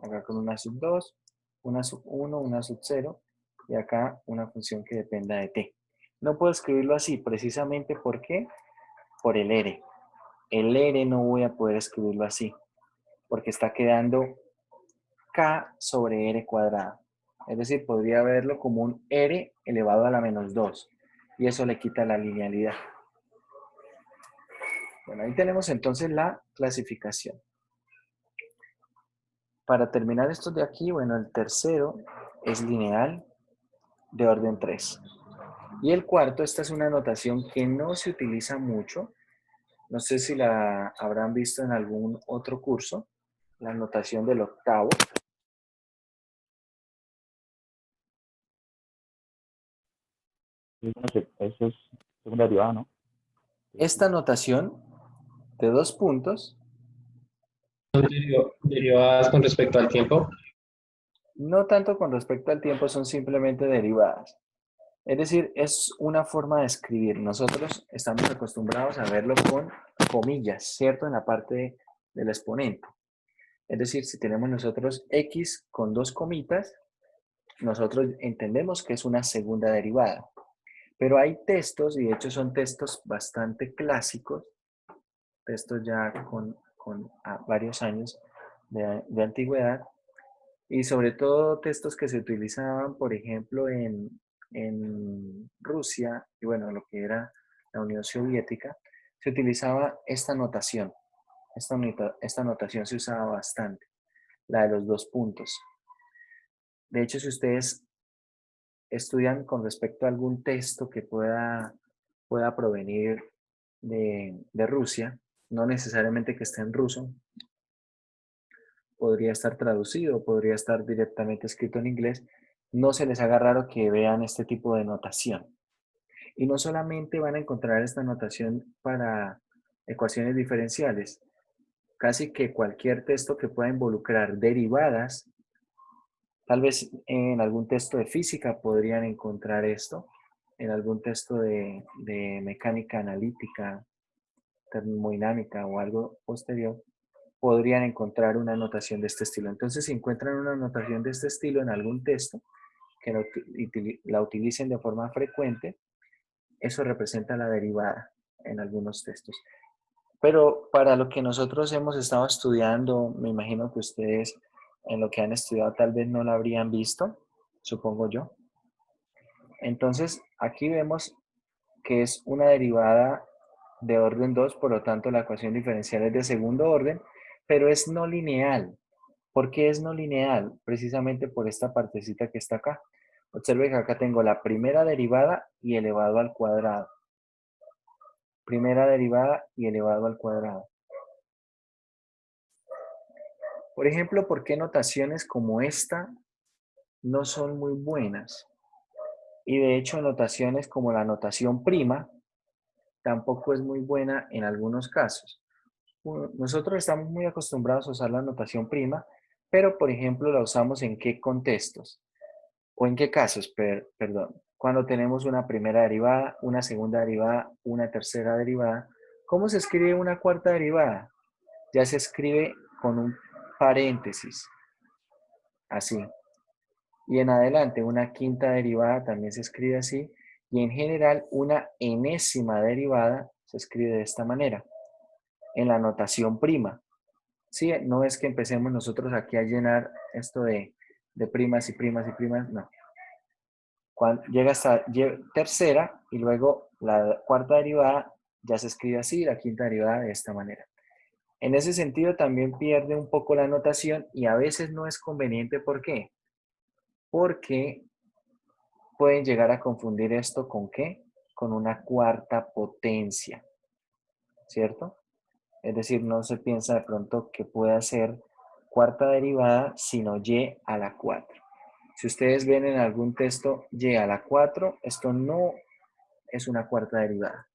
Acá con una sub 2, una sub 1, una sub 0, y acá una función que dependa de T. No puedo escribirlo así, precisamente ¿por qué? Por el R. El R no voy a poder escribirlo así, porque está quedando K sobre R cuadrado. Es decir, podría verlo como un R elevado a la menos 2, y eso le quita la linealidad. Bueno, ahí tenemos entonces la clasificación. Para terminar estos de aquí, bueno, el tercero es lineal de orden 3. Y el cuarto, esta es una notación que no se utiliza mucho. No sé si la habrán visto en algún otro curso. La notación del octavo. Eso es segunda derivada, ¿no? Esta notación de 2 puntos, Son derivadas con respecto al tiempo. no tanto con respecto al tiempo, son simplemente derivadas. Es decir, es una forma de escribir. Nosotros estamos acostumbrados a verlo con comillas, ¿cierto? En la parte del exponente. Es decir, si tenemos nosotros x con 2 comitas, nosotros entendemos que es una segunda derivada. Pero hay textos, y de hecho son textos bastante clásicos, textos ya con varios años de antigüedad, y sobre todo textos que se utilizaban, por ejemplo, en Rusia, y bueno, lo que era la Unión Soviética, se utilizaba esta notación. Esta notación se usaba bastante, la de los 2 puntos. De hecho, si ustedes estudian con respecto a algún texto que pueda provenir de Rusia, no necesariamente que esté en ruso, podría estar traducido, podría estar directamente escrito en inglés, no se les haga raro que vean este tipo de notación. Y no solamente van a encontrar esta notación para ecuaciones diferenciales, casi que cualquier texto que pueda involucrar derivadas, tal vez en algún texto de física podrían encontrar esto, en algún texto de mecánica analítica, termodinámica o algo posterior, podrían encontrar una notación de este estilo. Entonces, si encuentran una notación de este estilo en algún texto, que la utilicen de forma frecuente, eso representa la derivada en algunos textos. Pero para lo que nosotros hemos estado estudiando, me imagino que ustedes en lo que han estudiado tal vez no la habrían visto, supongo yo. Entonces, aquí vemos que es una derivada de orden 2, por lo tanto la ecuación diferencial es de segundo orden, pero es no lineal. ¿Por qué es no lineal? Precisamente por esta partecita que está acá. Observe que acá tengo la primera derivada y elevado al cuadrado. Primera derivada y elevado al cuadrado. Por ejemplo, ¿por qué notaciones como esta no son muy buenas? Y de hecho, notaciones como la notación prima tampoco es muy buena en algunos casos. nosotros estamos muy acostumbrados a usar la notación prima, pero por ejemplo la usamos en qué contextos o en qué casos, perdón. Cuando tenemos una primera derivada, una segunda derivada, una tercera derivada. ¿Cómo se escribe una cuarta derivada? Ya se escribe con un paréntesis, así. Y en adelante una quinta derivada también se escribe así. Y en general una enésima derivada se escribe de esta manera, en la notación prima. Sí, no es que empecemos nosotros aquí a llenar esto de primas y primas y primas, no. Cuando llega hasta tercera y luego la cuarta derivada ya se escribe así, la quinta derivada de esta manera. En ese sentido también pierde un poco la notación y a veces no es conveniente. ¿Por qué? Porque pueden llegar a confundir esto con ¿qué? Con una cuarta potencia, ¿cierto? Es decir, no se piensa de pronto que pueda ser cuarta derivada, sino y a la 4. Si ustedes ven en algún texto y a la 4, esto no es una cuarta derivada.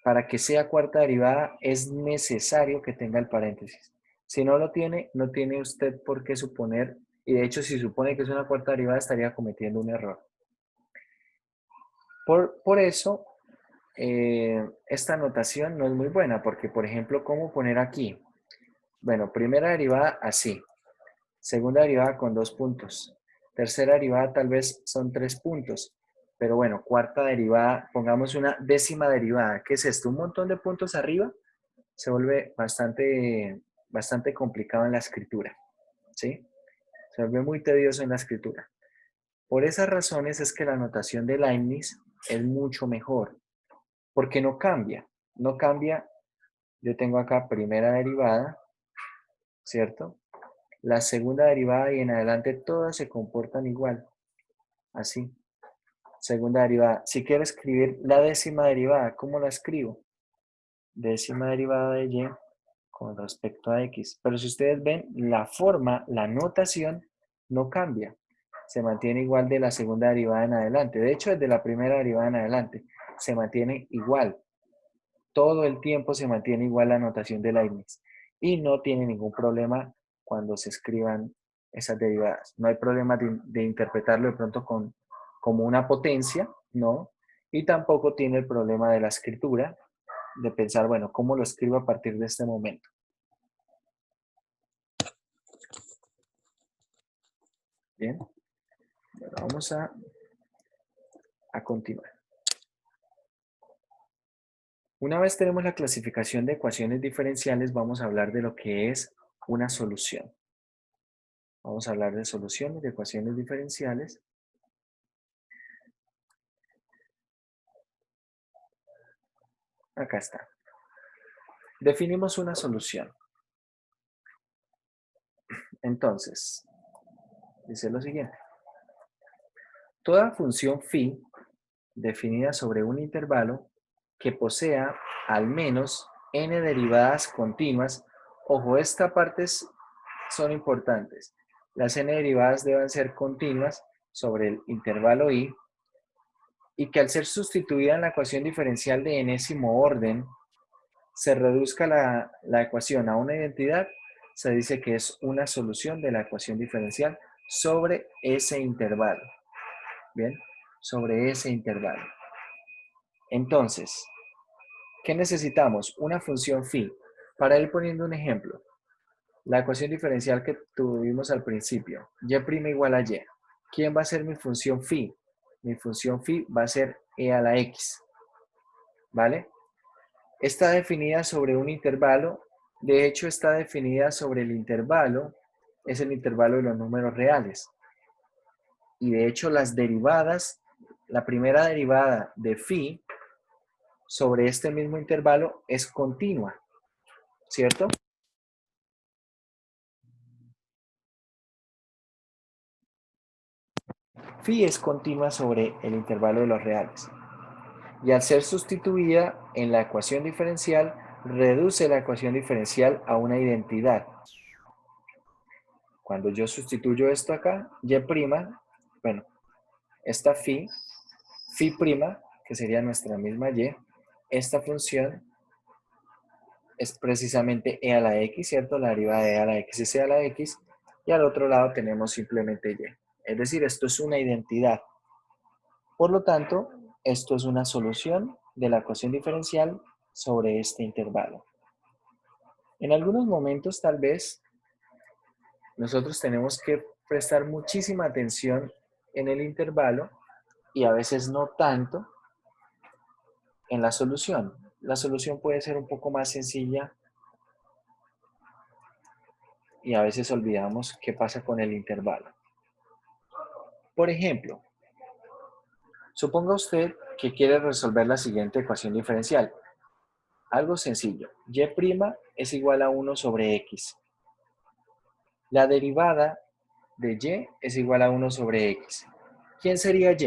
Para que sea cuarta derivada es necesario que tenga el paréntesis. Si no lo tiene, no tiene usted por qué suponer, y de hecho si supone que es una cuarta derivada estaría cometiendo un error. Por eso, esta notación no es muy buena, porque por ejemplo, ¿cómo poner aquí? Bueno, primera derivada así, segunda derivada con 2 puntos, tercera derivada tal vez son 3 puntos, pero bueno, cuarta derivada, pongamos una décima derivada. ¿Qué es esto? Un montón de puntos arriba, se vuelve bastante complicado en la escritura, ¿sí? Se vuelve muy tedioso en la escritura. Por esas razones es que la notación de Leibniz es mucho mejor, porque no cambia, no cambia. Yo tengo acá primera derivada, ¿cierto? La segunda derivada y en adelante todas se comportan igual, así. Segunda derivada. Si quiero escribir la décima derivada, ¿cómo la escribo? Décima derivada de y con respecto a x. Pero si ustedes ven, la forma, la notación no cambia. Se mantiene igual de la segunda derivada en adelante. De hecho, desde la primera derivada en adelante se mantiene igual. Todo el tiempo se mantiene igual la notación de Leibniz. Y no tiene ningún problema cuando se escriban esas derivadas. No hay problema de interpretarlo de pronto como una potencia, ¿no? Y tampoco tiene el problema de la escritura, de pensar, bueno, ¿cómo lo escribo a partir de este momento? Bien, bueno, vamos a continuar. Una vez tenemos la clasificación de ecuaciones diferenciales, vamos a hablar de lo que es una solución. Vamos a hablar de soluciones de ecuaciones diferenciales. Acá está. Definimos una solución. Entonces, dice lo siguiente. Toda función phi definida sobre un intervalo que posea al menos n derivadas continuas. Ojo, estas partes son importantes. Las n derivadas deben ser continuas sobre el intervalo i y que al ser sustituida en la ecuación diferencial de enésimo orden se reduzca la ecuación a una identidad, se dice que es una solución de la ecuación diferencial sobre ese intervalo. Bien, sobre ese intervalo. Entonces, ¿qué necesitamos? Una función phi. Para ir poniendo un ejemplo, la ecuación diferencial que tuvimos al principio, y' igual a y. ¿Quién va a ser mi función phi? Mi función phi va a ser e a la x. ¿Vale? Está definida sobre un intervalo. De hecho, está definida sobre el intervalo. Es el intervalo de los números reales. Y de hecho, las derivadas, la primera derivada de phi sobre este mismo intervalo es continua, ¿cierto? Phi es continua sobre el intervalo de los reales. Y al ser sustituida en la ecuación diferencial, reduce la ecuación diferencial a una identidad. Cuando yo sustituyo esto acá, y', bueno, esta phi prima, que sería nuestra misma y, esta función es precisamente e a la x, ¿cierto? La derivada de e a la x es e a la x, y al otro lado tenemos simplemente y. Es decir, esto es una identidad. Por lo tanto, esto es una solución de la ecuación diferencial sobre este intervalo. En algunos momentos, tal vez, nosotros tenemos que prestar muchísima atención en el intervalo y a veces no tanto en la solución. La solución puede ser un poco más sencilla y a veces olvidamos qué pasa con el intervalo. Por ejemplo, suponga usted que quiere resolver la siguiente ecuación diferencial. Algo sencillo. Y' es igual a 1 sobre x. La derivada de y es igual a 1 sobre x. ¿Quién sería y?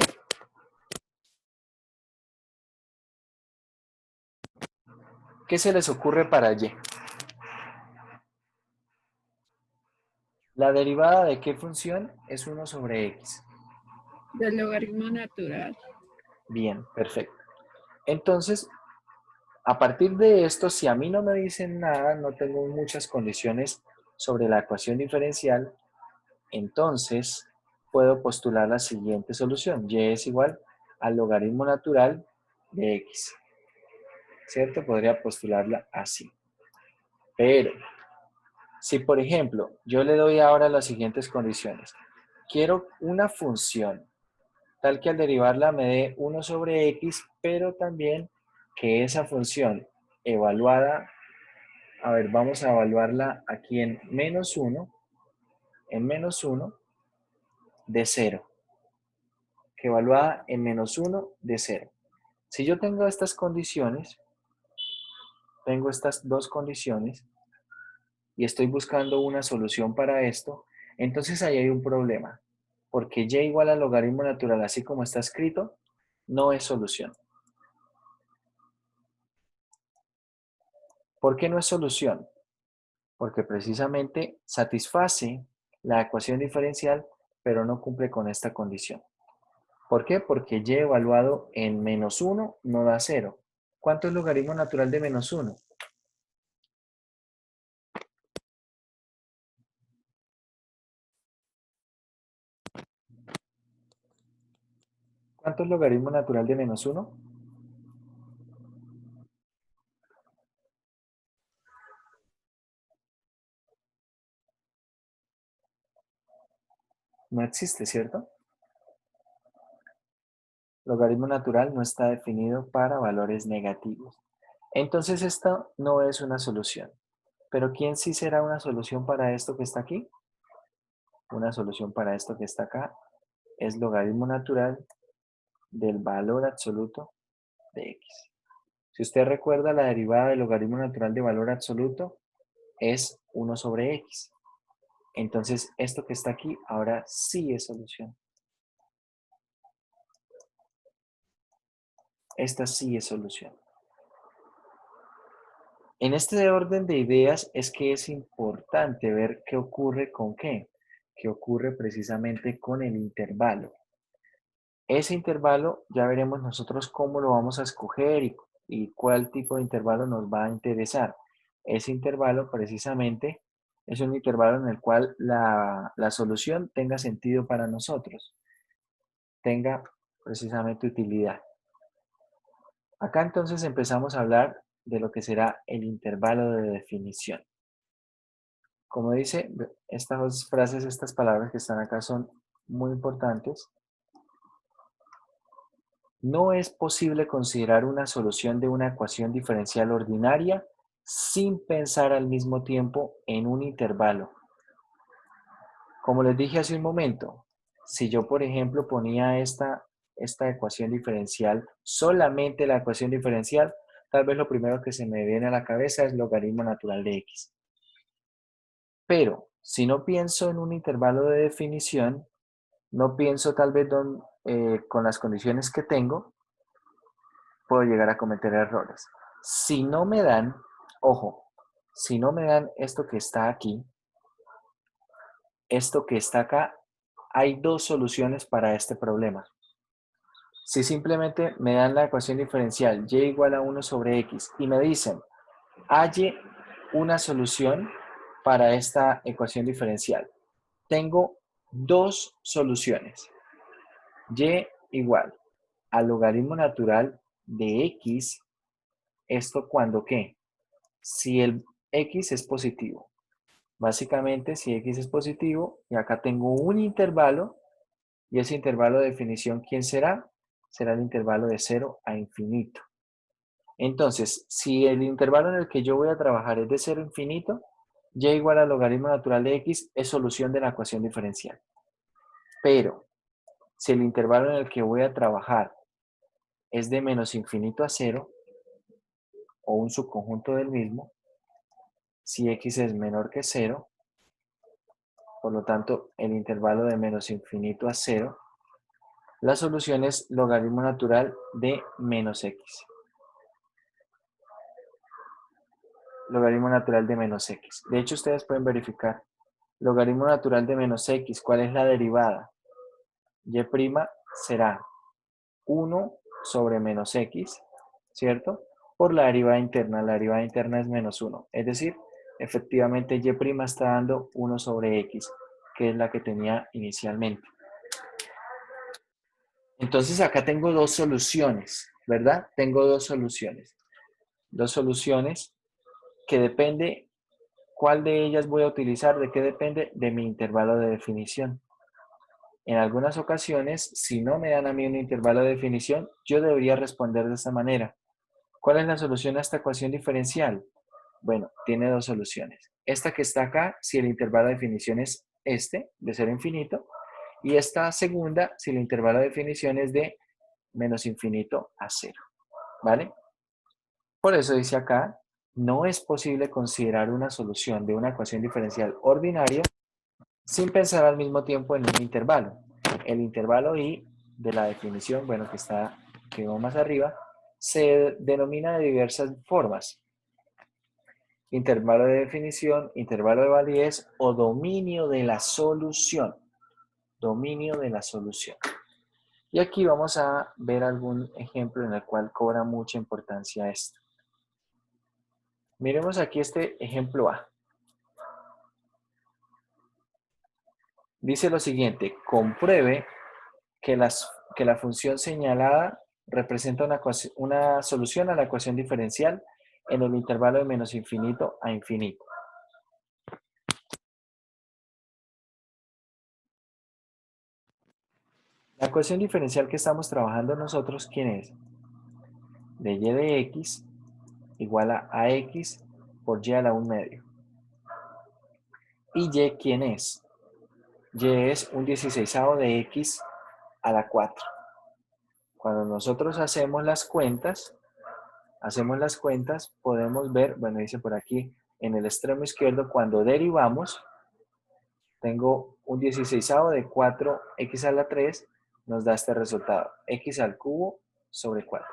¿Qué se les ocurre para y? ¿La derivada de qué función es 1 sobre x? Del logaritmo natural. Bien, perfecto. Entonces, a partir de esto, si a mí no me dicen nada, no tengo muchas condiciones sobre la ecuación diferencial, entonces puedo postular la siguiente solución. Y es igual al logaritmo natural de x. ¿Cierto? Podría postularla así. Pero, si por ejemplo, yo le doy ahora las siguientes condiciones. Quiero una función tal que al derivarla me dé 1 sobre x, pero también que esa función evaluada, a ver, vamos a evaluarla aquí en menos 1 de 0, que evaluada en menos 1 de 0. Si yo tengo estas condiciones, tengo estas dos condiciones, y estoy buscando una solución para esto, entonces ahí hay un problema, porque y igual al logaritmo natural, así como está escrito, no es solución. ¿Por qué no es solución? Porque precisamente satisface la ecuación diferencial, pero no cumple con esta condición. ¿Por qué? Porque y evaluado en menos 1 no da 0. ¿Cuánto es logaritmo natural de menos 1? ¿Cuánto es logaritmo natural de menos 1? No existe, ¿cierto? Logaritmo natural no está definido para valores negativos. Entonces esto no es una solución. ¿Pero quién sí será una solución para esto que está aquí? Una solución para esto que está acá es logaritmo natural del valor absoluto de x. Si usted recuerda, la derivada del logaritmo natural de valor absoluto es 1 sobre x. Entonces, esto que está aquí ahora sí es solución. Esta sí es solución. En este orden de ideas es que es importante ver qué ocurre con qué. ¿Qué ocurre precisamente con el intervalo? Ese intervalo ya veremos nosotros cómo lo vamos a escoger y cuál tipo de intervalo nos va a interesar. Ese intervalo precisamente es un intervalo en el cual la solución tenga sentido para nosotros, tenga precisamente utilidad. Acá entonces empezamos a hablar de lo que será el intervalo de definición. Como dice, estas frases, estas palabras que están acá son muy importantes. No es posible considerar una solución de una ecuación diferencial ordinaria sin pensar al mismo tiempo en un intervalo. Como les dije hace un momento, si yo, por ejemplo, ponía esta ecuación diferencial, solamente la ecuación diferencial, tal vez lo primero que se me viene a la cabeza es logaritmo natural de x. Pero si no pienso en un intervalo de definición, no pienso tal vez con las condiciones que tengo, puedo llegar a cometer errores. Si no me dan, ojo, si no me dan esto que está aquí, esto que está acá, hay dos soluciones para este problema. Si simplemente me dan la ecuación diferencial y igual a 1 sobre x y me dicen, halle una solución para esta ecuación diferencial. Tengo dos soluciones. Y igual al logaritmo natural de x, ¿esto cuando qué? Si el x es positivo. Básicamente, si x es positivo, y acá tengo un intervalo, y ese intervalo de definición, ¿quién será? Será el intervalo de 0 a infinito. Entonces, si el intervalo en el que yo voy a trabajar es de 0 a infinito, y igual al logaritmo natural de x es solución de la ecuación diferencial. Pero, si el intervalo en el que voy a trabajar es de menos infinito a 0, o un subconjunto del mismo, si x es menor que 0, por lo tanto, el intervalo de menos infinito a 0, la solución es logaritmo natural de menos x. Logaritmo natural de menos x. De hecho, ustedes pueden verificar. Logaritmo natural de menos x, ¿cuál es la derivada? Y' será 1 sobre menos x, ¿cierto? Por la derivada interna es menos 1. Es decir, efectivamente y' está dando 1 sobre x, que es la que tenía inicialmente. Entonces acá tengo dos soluciones, ¿verdad? Tengo dos soluciones. Dos soluciones que depende cuál de ellas voy a utilizar, ¿de qué depende? De mi intervalo de definición. En algunas ocasiones, si no me dan a mí un intervalo de definición, yo debería responder de esta manera. ¿Cuál es la solución a esta ecuación diferencial? Bueno, tiene dos soluciones. Esta que está acá, si el intervalo de definición es este, de 0 a infinito, y esta segunda, si el intervalo de definición es de menos infinito a 0, ¿vale? Por eso dice acá, no es posible considerar una solución de una ecuación diferencial ordinaria sin pensar al mismo tiempo en un intervalo. El intervalo I de la definición, bueno, que vemos más arriba, se denomina de diversas formas. Intervalo de definición, intervalo de validez o dominio de la solución. Dominio de la solución. Y aquí vamos a ver algún ejemplo en el cual cobra mucha importancia esto. Miremos aquí este ejemplo A. Dice lo siguiente, compruebe que la función señalada representa una solución a la ecuación diferencial en el intervalo de menos infinito a infinito. La ecuación diferencial que estamos trabajando nosotros, ¿quién es? De y de x igual a ax por y a la 1 medio. ¿Y y quién es? Y es un 16avo de x a la 4. Cuando nosotros hacemos las cuentas, podemos ver, bueno, dice por aquí, en el extremo izquierdo, cuando derivamos, tengo un 16avo de 4x a la 3, nos da este resultado, x al cubo sobre 4.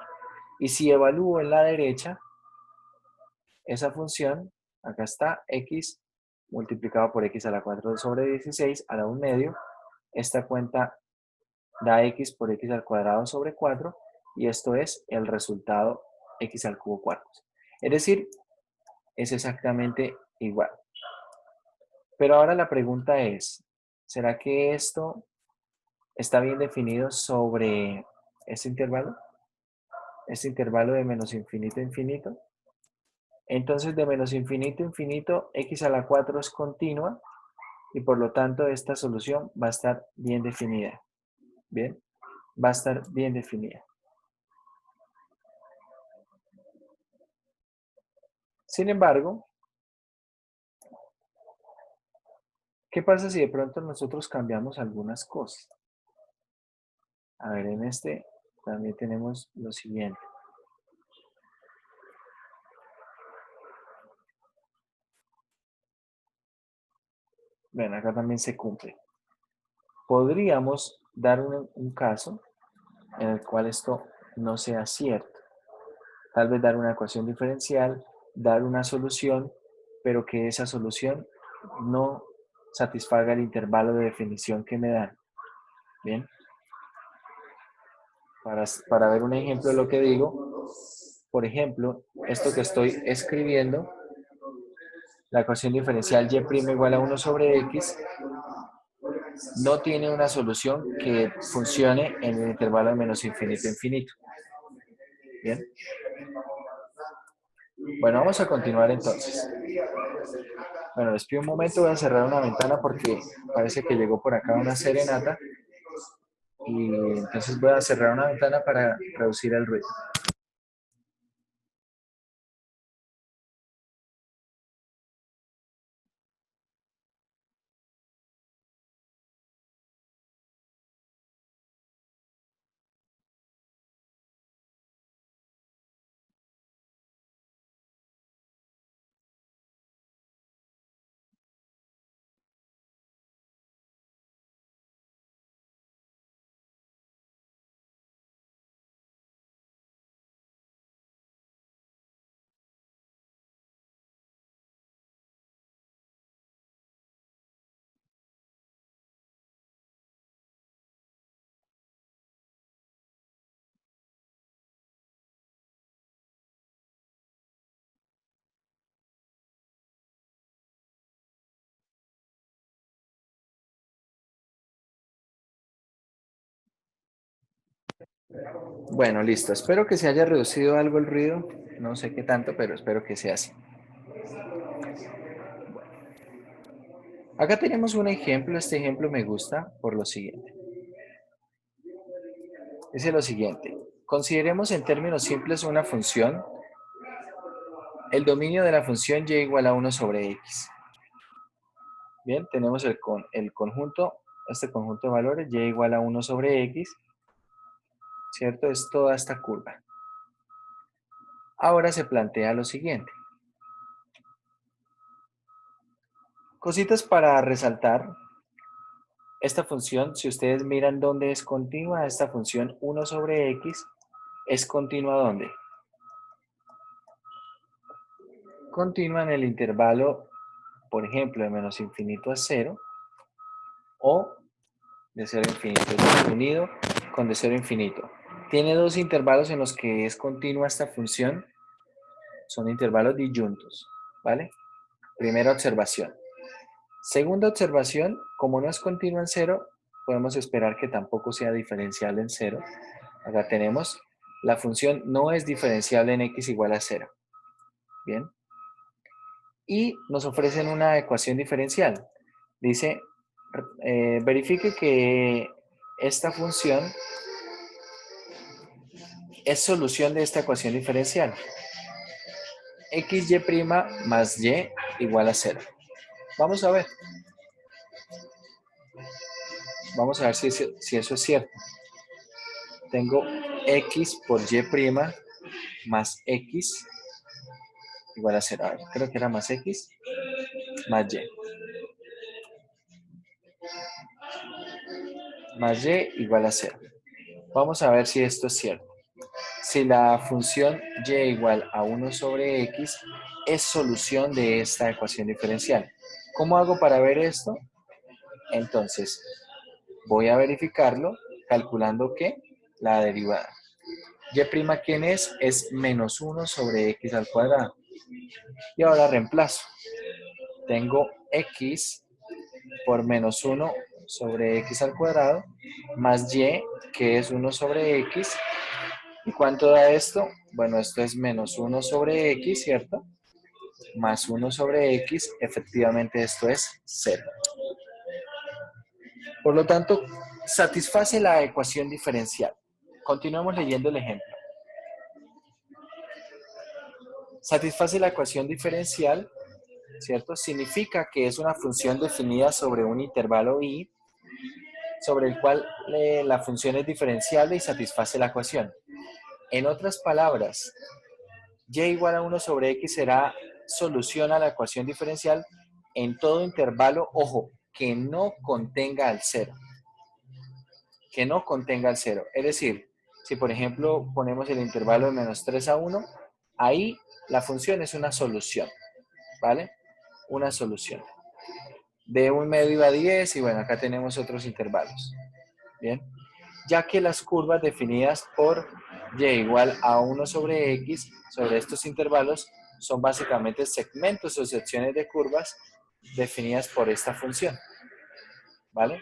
Y si evalúo en la derecha, esa función, acá está, x multiplicado por x a la 4 sobre 16 a la 1 medio, esta cuenta da x por x al cuadrado sobre 4, y esto es el resultado x al cubo cuartos. Es decir, es exactamente igual. Pero ahora la pregunta es, ¿será que esto está bien definido sobre este intervalo? Este intervalo de menos infinito a infinito. Entonces, de menos infinito a infinito, x a la 4 es continua, y por lo tanto esta solución va a estar bien definida. ¿Bien? Va a estar bien definida. Sin embargo, ¿qué pasa si de pronto nosotros cambiamos algunas cosas? A ver, en este también tenemos lo siguiente. Bueno, acá también se cumple. Podríamos dar un caso en el cual esto no sea cierto. Tal vez dar una ecuación diferencial, dar una solución, pero que esa solución no satisfaga el intervalo de definición que me dan. Bien. Para ver un ejemplo de lo que digo, por ejemplo, esto que estoy escribiendo, la ecuación diferencial y' igual a 1 sobre x, no tiene una solución que funcione en el intervalo de menos infinito a infinito. Bien. Bueno, vamos a continuar entonces. Bueno, les pido un momento, voy a cerrar una ventana porque parece que llegó por acá una serenata. Y entonces voy a cerrar una ventana para reducir el ruido. Bueno, listo. Espero que se haya reducido algo el ruido. No sé qué tanto, pero espero que sea así. Acá tenemos un ejemplo. Este ejemplo me gusta por lo siguiente. Dice lo siguiente. Consideremos en términos simples una función. El dominio de la función y igual a 1 sobre x. Bien, tenemos el conjunto, este conjunto de valores, y igual a 1 sobre x. ¿Cierto? Es toda esta curva. Ahora se plantea lo siguiente. Cositas para resaltar. Esta función, si ustedes miran dónde es continua, esta función 1 sobre x, ¿es continua dónde? Continua en el intervalo, por ejemplo, de menos infinito a 0, o de 0 a infinito, es decir, unido con de 0 a infinito. Tiene dos intervalos en los que es continua esta función, son intervalos disyuntos, ¿vale? Primera observación. Segunda observación, como no es continua en 0, podemos esperar que tampoco sea diferenciable en 0. Acá tenemos, la función no es diferenciable en x igual a 0. Bien. Y nos ofrecen una ecuación diferencial. Dice, verifique que esta función es solución de esta ecuación diferencial. XY' más Y igual a 0. Vamos a ver. Vamos a ver si eso es cierto. Tengo X por Y' más X igual a 0. A ver, creo que era más X más Y. Más Y igual a 0. Vamos a ver si esto es cierto. Si la función y igual a 1 sobre x es solución de esta ecuación diferencial. ¿Cómo hago para ver esto? Entonces, voy a verificarlo calculando que la derivada. Y', ¿quién es? Es menos 1 sobre x al cuadrado. Y ahora reemplazo. Tengo x por menos 1 sobre x al cuadrado, más y, que es 1 sobre x. ¿Y cuánto da esto? Bueno, esto es menos 1 sobre x, ¿cierto? Más 1 sobre x, efectivamente esto es 0. Por lo tanto, satisface la ecuación diferencial. Continuamos leyendo el ejemplo. Satisface la ecuación diferencial, ¿cierto? Significa que es una función definida sobre un intervalo i, sobre el cual la función es diferenciable y satisface la ecuación. En otras palabras, y igual a 1 sobre x será solución a la ecuación diferencial en todo intervalo, ojo, que no contenga al 0. Que no contenga al 0. Es decir, si por ejemplo ponemos el intervalo de menos 3 a 1, ahí la función es una solución, ¿vale? Una solución. De 1/2 a 10 y bueno, acá tenemos otros intervalos. Bien. Ya que las curvas definidas por y igual a 1 sobre x sobre estos intervalos son básicamente segmentos o secciones de curvas definidas por esta función, ¿vale?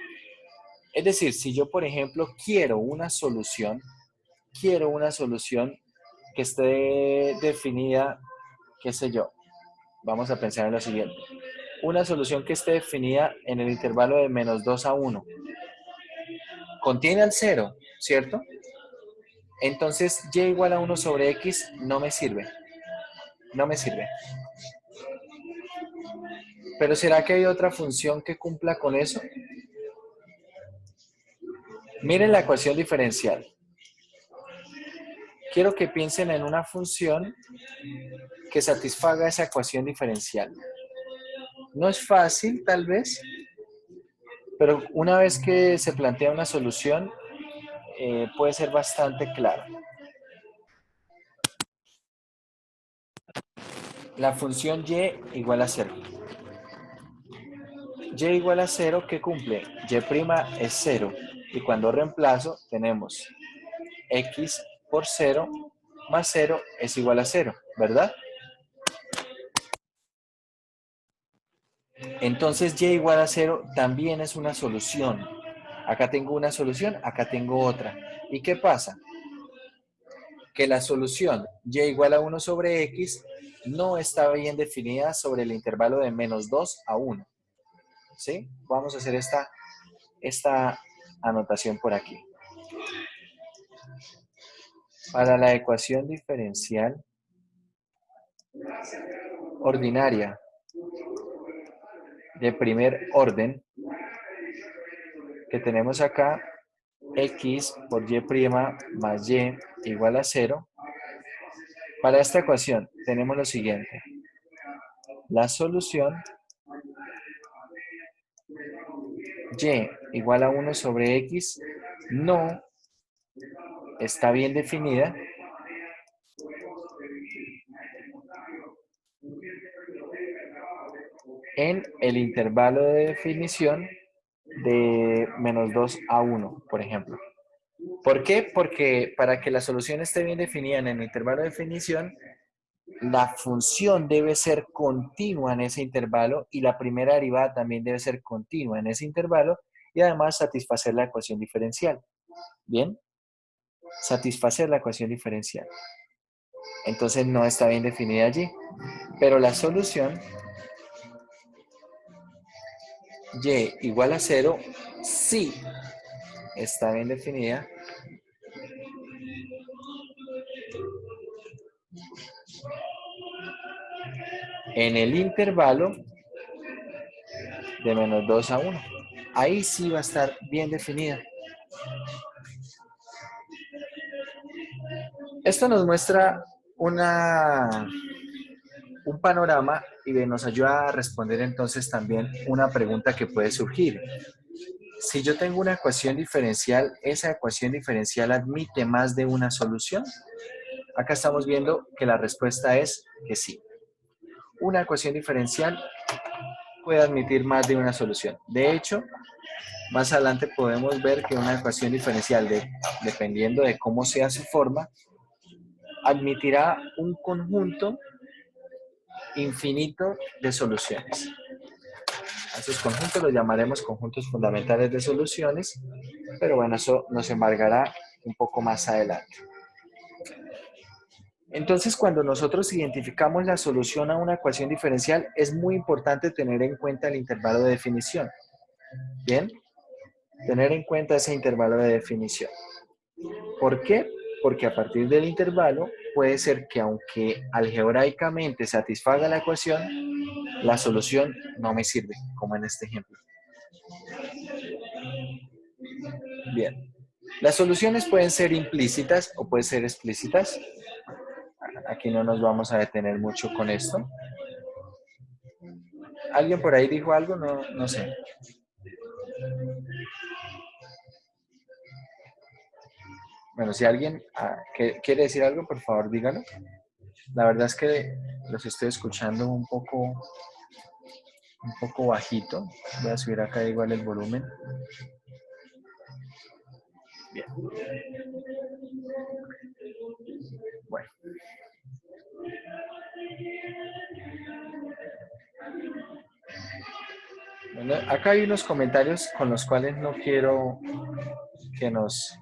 Es decir, si yo, por ejemplo, quiero una solución que esté definida, qué sé yo, vamos a pensar en lo siguiente. Una solución que esté definida en el intervalo de menos 2 a 1. Contiene al 0, ¿cierto? Entonces, y igual a 1 sobre x no me sirve. No me sirve. Pero ¿será que hay otra función que cumpla con eso? Miren la ecuación diferencial. Quiero que piensen en una función que satisfaga esa ecuación diferencial. No es fácil, tal vez, pero una vez que se plantea una solución, puede ser bastante claro. La función y igual a 0. Y igual a 0, ¿qué cumple? Y' es 0. Y cuando reemplazo, tenemos x por 0 más 0 es igual a 0, ¿verdad? Entonces, y igual a 0 también es una solución. Acá tengo una solución, acá tengo otra. ¿Y qué pasa? Que la solución y igual a 1 sobre x no está bien definida sobre el intervalo de menos 2 a 1. ¿Sí? Vamos a hacer esta anotación por aquí. Para la ecuación diferencial ordinaria de primer orden que tenemos acá, x por y' más y igual a 0. Para esta ecuación tenemos lo siguiente. La solución y igual a 1 sobre x no está bien definida en el intervalo de definición de menos 2 a 1, por ejemplo. ¿Por qué? Porque para que la solución esté bien definida en el intervalo de definición, la función debe ser continua en ese intervalo y la primera derivada también debe ser continua en ese intervalo y además satisfacer la ecuación diferencial. ¿Bien? Satisfacer la ecuación diferencial. Entonces no está bien definida allí. Pero la solución y igual a 0 sí está bien definida en el intervalo de menos 2 a 1. Ahí sí va a estar bien definida. Esto nos muestra un panorama y nos ayuda a responder entonces también una pregunta que puede surgir. Si yo tengo una ecuación diferencial, ¿esa ecuación diferencial admite más de una solución? Acá estamos viendo que la respuesta es que sí. Una ecuación diferencial puede admitir más de una solución. De hecho, más adelante podemos ver que una ecuación diferencial, dependiendo de cómo sea su forma, admitirá un conjunto infinito de soluciones. A esos conjuntos los llamaremos conjuntos fundamentales de soluciones, pero bueno, eso nos embargará un poco más adelante. Entonces, cuando nosotros identificamos la solución a una ecuación diferencial, es muy importante tener en cuenta el intervalo de definición. ¿Bien? Tener en cuenta ese intervalo de definición. ¿Por qué? Porque a partir del intervalo puede ser que aunque algebraicamente satisfaga la ecuación, la solución no me sirve, como en este ejemplo. Bien. Las soluciones pueden ser implícitas o pueden ser explícitas. Aquí no nos vamos a detener mucho con esto. ¿Alguien por ahí dijo algo? No sé. Bueno, si alguien quiere decir algo, por favor, dígalo. La verdad es que los estoy escuchando un poco bajito. Voy a subir acá igual el volumen. Bien. Bueno. Bueno, acá hay unos comentarios con los cuales no quiero que nos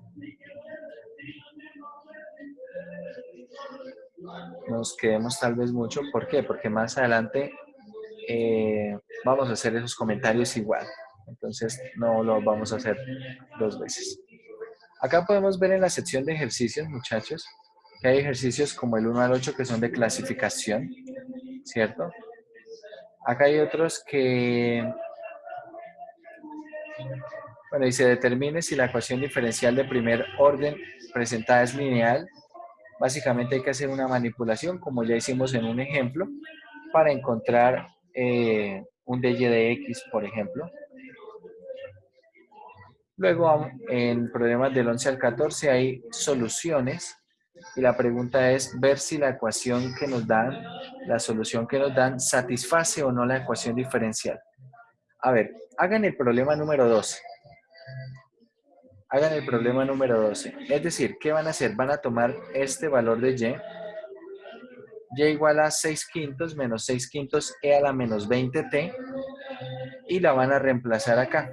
quedemos tal vez mucho. ¿Por qué? Porque más adelante vamos a hacer esos comentarios igual. Entonces no lo vamos a hacer dos veces. Acá podemos ver en la sección de ejercicios, muchachos, que hay ejercicios como el 1 al 8 que son de clasificación, ¿cierto? Acá hay otros que, bueno, y se determine si la ecuación diferencial de primer orden presentada es lineal. Básicamente hay que hacer una manipulación, como ya hicimos en un ejemplo, para encontrar un dy de x, por ejemplo. Luego, en problemas del 11 al 14 hay soluciones y la pregunta es ver si la ecuación que nos dan, la solución que nos dan, satisface o no la ecuación diferencial. A ver, hagan el problema número 12. Hagan el problema número 12. Es decir, ¿qué van a hacer? Van a tomar este valor de y igual a 6 quintos menos 6 quintos e a la menos 20t, y la van a reemplazar acá.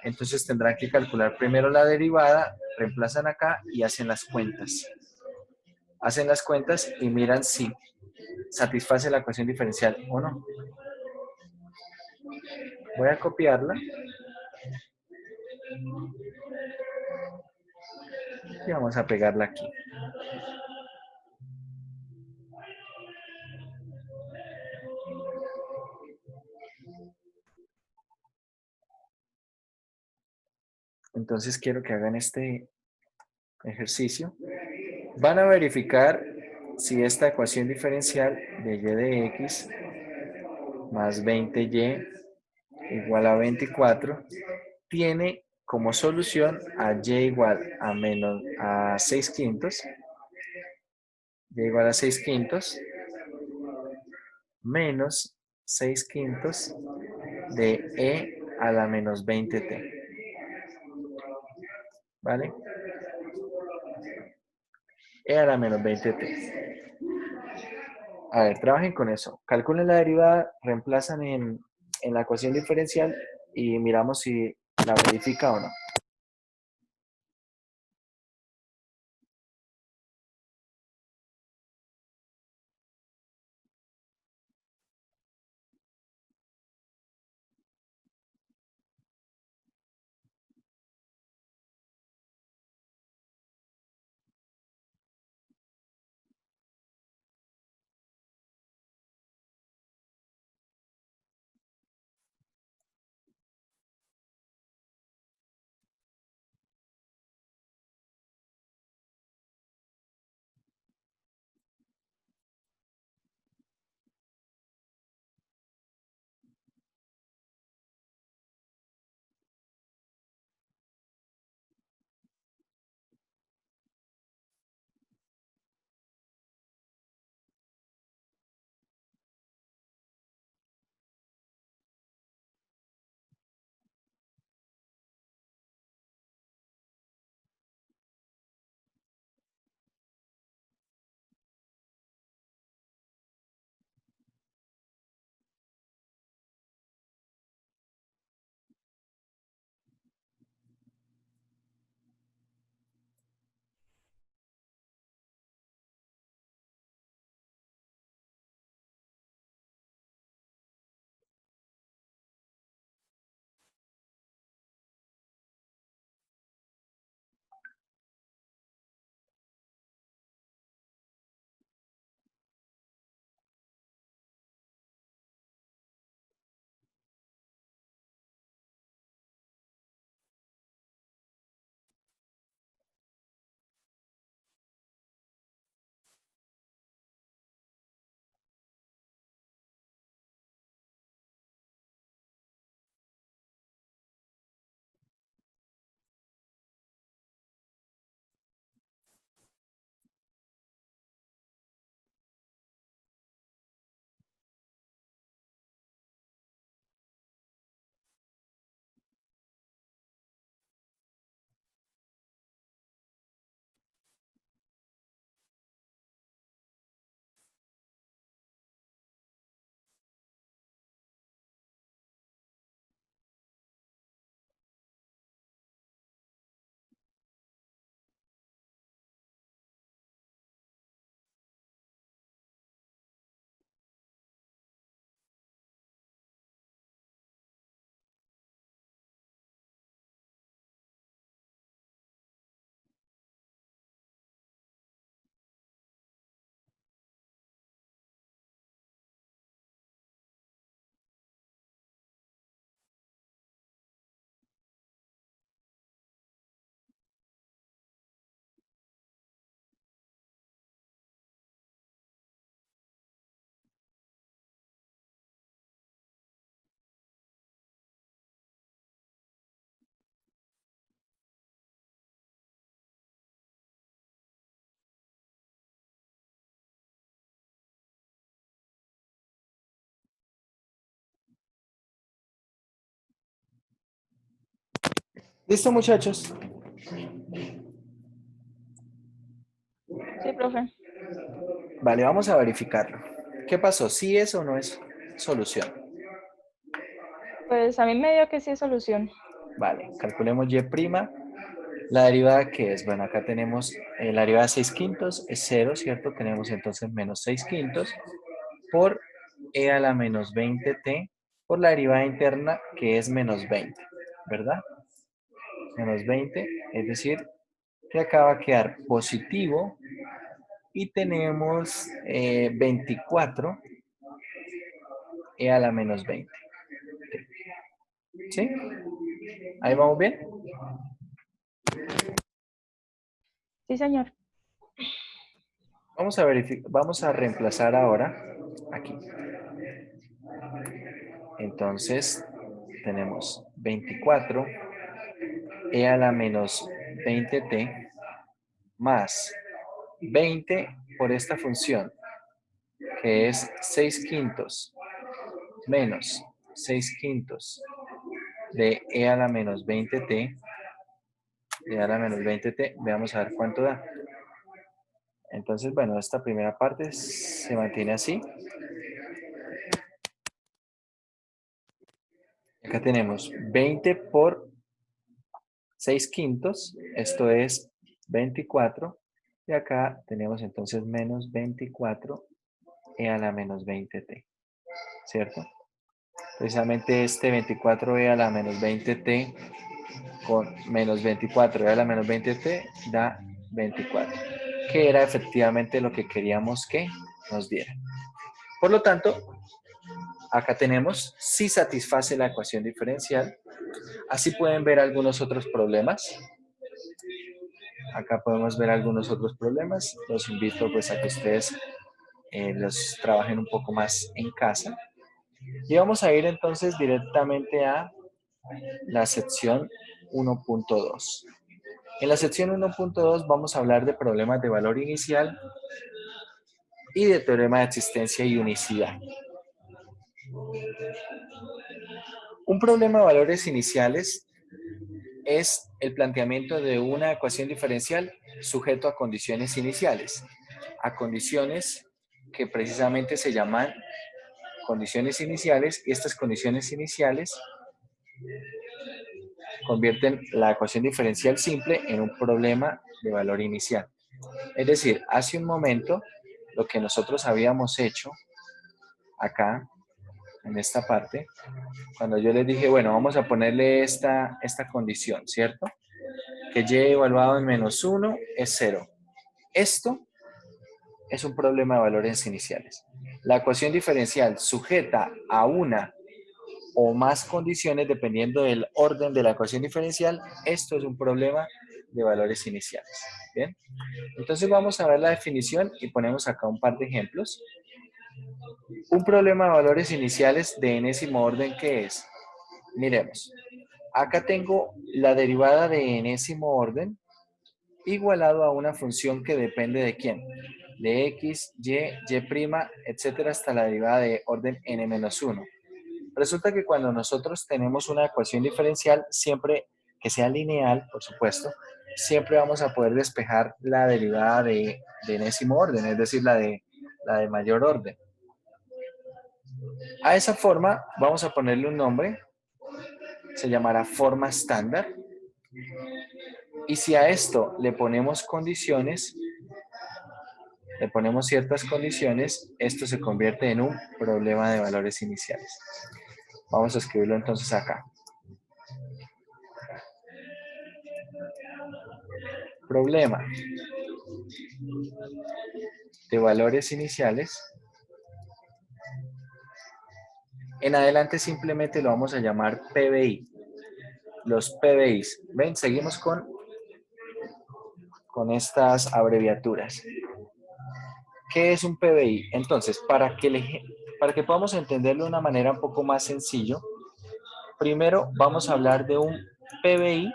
Entonces tendrán que calcular primero la derivada, reemplazan acá y hacen las cuentas. Hacen las cuentas y miran si satisface la ecuación diferencial o no. Voy a copiarla y vamos a pegarla aquí. Entonces quiero que hagan este ejercicio. Van a verificar si esta ecuación diferencial de y de x más 20y igual a 24 tiene como solución a y igual a 6 quintos, y igual a 6 quintos menos 6 quintos de e a la menos 20t. ¿Vale? E a la menos 20t. A ver, trabajen con eso. Calculen la derivada, reemplazan en la ecuación diferencial y miramos si la verifica o no. ¿Listo, muchachos? Sí, profe. Vale, vamos a verificarlo. ¿Qué pasó? ¿Sí es o no es solución? Pues a mí me dio que sí es solución. Vale, calculemos y'. La derivada, ¿qué es? Bueno, acá tenemos la derivada de 6 quintos, es 0, ¿cierto? Tenemos entonces menos 6 quintos por e a la menos 20t por la derivada interna, que es menos 20, ¿verdad? Menos 20, es decir, que acá va a quedar positivo y tenemos 24 e a la menos 20. ¿Sí? ¿Ahí vamos bien? Sí, señor. Vamos a reemplazar ahora aquí. Entonces, tenemos 24 e a la menos 20t más 20 por esta función, que es 6 quintos menos 6 quintos de e a la menos 20t, e a la menos 20t, veamos a ver cuánto da. Entonces, bueno, esta primera parte se mantiene así. Acá tenemos 20 por 6 quintos, esto es 24, y acá tenemos entonces menos 24 e a la menos 20t, ¿cierto? Precisamente este 24e a la menos 20t con menos 24e a la menos 20t da 24, que era efectivamente lo que queríamos que nos diera. Por lo tanto, acá tenemos si satisface la ecuación diferencial. Así pueden ver algunos otros problemas. Acá podemos ver algunos otros problemas. Los invito pues a que ustedes los trabajen un poco más en casa. Y vamos a ir entonces directamente a la sección 1.2. En la sección 1.2 vamos a hablar de problemas de valor inicial y de teorema de existencia y unicidad. Un problema de valores iniciales es el planteamiento de una ecuación diferencial sujeto a condiciones iniciales, a condiciones que precisamente se llaman condiciones iniciales, y estas condiciones iniciales convierten la ecuación diferencial simple en un problema de valor inicial. Es decir, hace un momento lo que nosotros habíamos hecho acá, en esta parte, cuando yo les dije, bueno, vamos a ponerle esta condición, ¿cierto? Que y evaluado en menos 1 es 0. Esto es un problema de valores iniciales. La ecuación diferencial sujeta a una o más condiciones dependiendo del orden de la ecuación diferencial, esto es un problema de valores iniciales. ¿Bien? Entonces vamos a ver la definición y ponemos acá un par de ejemplos. Un problema de valores iniciales de enésimo orden, ¿qué es? Miremos. Acá tengo la derivada de enésimo orden igualado a una función que depende de ¿quién? De x, y, y', etcétera, hasta la derivada de orden n-1. Resulta que cuando nosotros tenemos una ecuación diferencial, siempre que sea lineal, por supuesto, siempre vamos a poder despejar la derivada de enésimo orden, es decir, la de mayor orden. A esa forma vamos a ponerle un nombre, se llamará forma estándar. Y si a esto le ponemos condiciones, le ponemos ciertas condiciones, esto se convierte en un problema de valores iniciales. Vamos a escribirlo entonces acá. Problema de valores iniciales. En adelante simplemente lo vamos a llamar PBI. Los PBIs. ¿Ven? Seguimos con estas abreviaturas. ¿Qué es un PBI? Entonces, para que podamos entenderlo de una manera un poco más sencillo, primero vamos a hablar de un PBI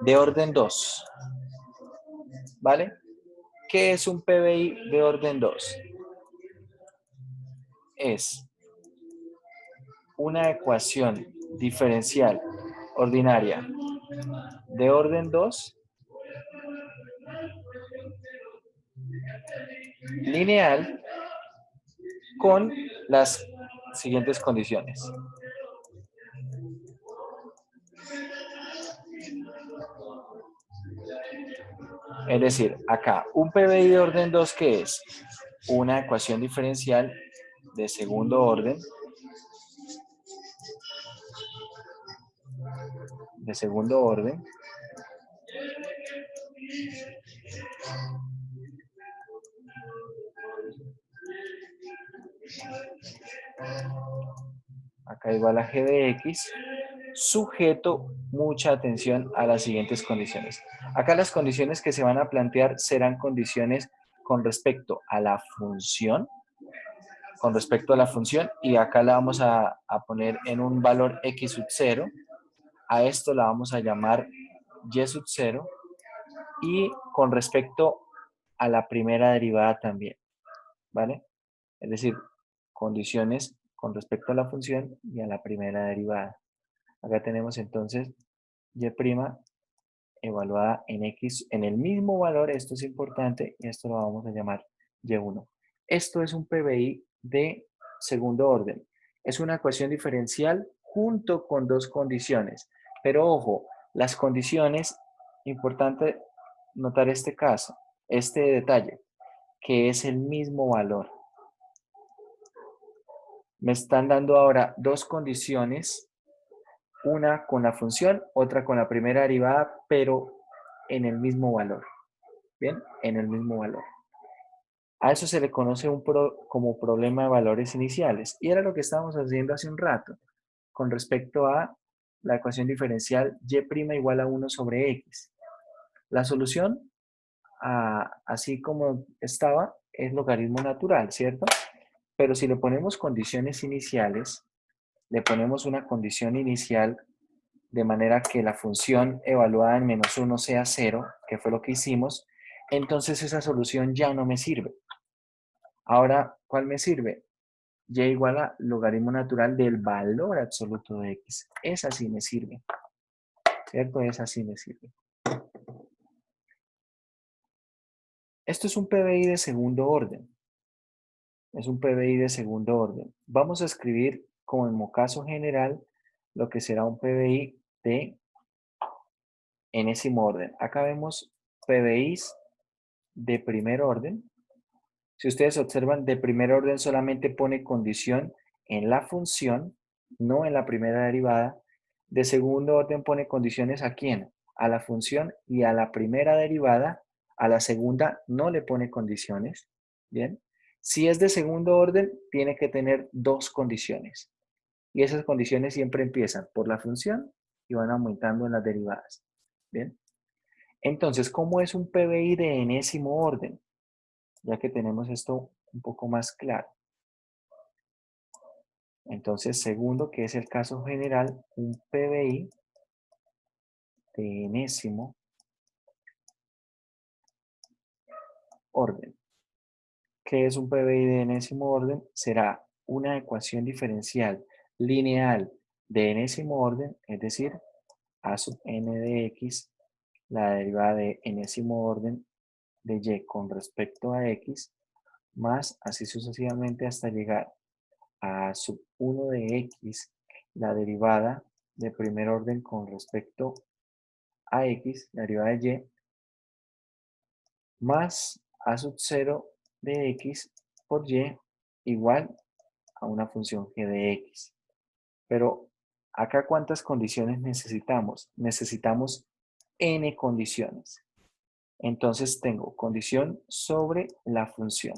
de orden 2. ¿Vale? ¿Qué es un PBI de orden 2? Es una ecuación diferencial ordinaria de orden 2, lineal, con las siguientes condiciones. Es decir, acá, un PBI de orden 2, ¿qué es? Una ecuación diferencial de segundo orden, acá igual a g de x, sujeto mucha atención a las siguientes condiciones. Acá las condiciones que se van a plantear serán condiciones con respecto a la función, y acá la vamos a poner en un valor x sub 0, a esto la vamos a llamar y sub 0, y con respecto a la primera derivada también, ¿vale? Es decir, condiciones con respecto a la función y a la primera derivada. Acá tenemos entonces y' evaluada en x, en el mismo valor, esto es importante, y esto lo vamos a llamar y1. Esto es un PBI de segundo orden. Es una ecuación diferencial junto con dos condiciones. Pero ojo, las condiciones, importante notar este caso, este detalle, que es el mismo valor. Me están dando ahora dos condiciones, una con la función, otra con la primera derivada, pero en el mismo valor. ¿Bien? En el mismo valor. A eso se le conoce como problema de valores iniciales. Y era lo que estábamos haciendo hace un rato, con respecto a la ecuación diferencial y' igual a 1 sobre x. La solución, así como estaba, es logaritmo natural, ¿cierto? Pero si le ponemos condiciones iniciales, le ponemos una condición inicial de manera que la función evaluada en menos 1 sea 0, que fue lo que hicimos, entonces esa solución ya no me sirve. Ahora, ¿cuál me sirve? Y igual a logaritmo natural del valor absoluto de x. Esa sí me sirve. ¿Cierto? Esa sí me sirve. Esto es un PBI de segundo orden. Es un PBI de segundo orden. Vamos a escribir como caso general lo que será un PBI de enésimo orden. Acá vemos PBIs de primer orden. Si ustedes observan, de primer orden solamente pone condición en la función, no en la primera derivada. De segundo orden pone condiciones ¿a quién? A la función y a la primera derivada. A la segunda no le pone condiciones. ¿Bien? Si es de segundo orden, tiene que tener dos condiciones. Y esas condiciones siempre empiezan por la función y van aumentando en las derivadas. ¿Bien? Entonces, ¿cómo es un PBI de enésimo orden? Ya que tenemos esto un poco más claro. Entonces, segundo, que es el caso general, un PBI de enésimo orden. ¿Qué es un PBI de enésimo orden? Será una ecuación diferencial lineal de enésimo orden, es decir, a sub n de x, la derivada de enésimo orden de y con respecto a x, más así sucesivamente hasta llegar a sub 1 de x, la derivada de primer orden con respecto a x, la derivada de y, más a sub 0 de x por y igual a una función g de x. Pero acá, ¿cuántas condiciones necesitamos? Necesitamos n condiciones. Entonces tengo condición sobre la función.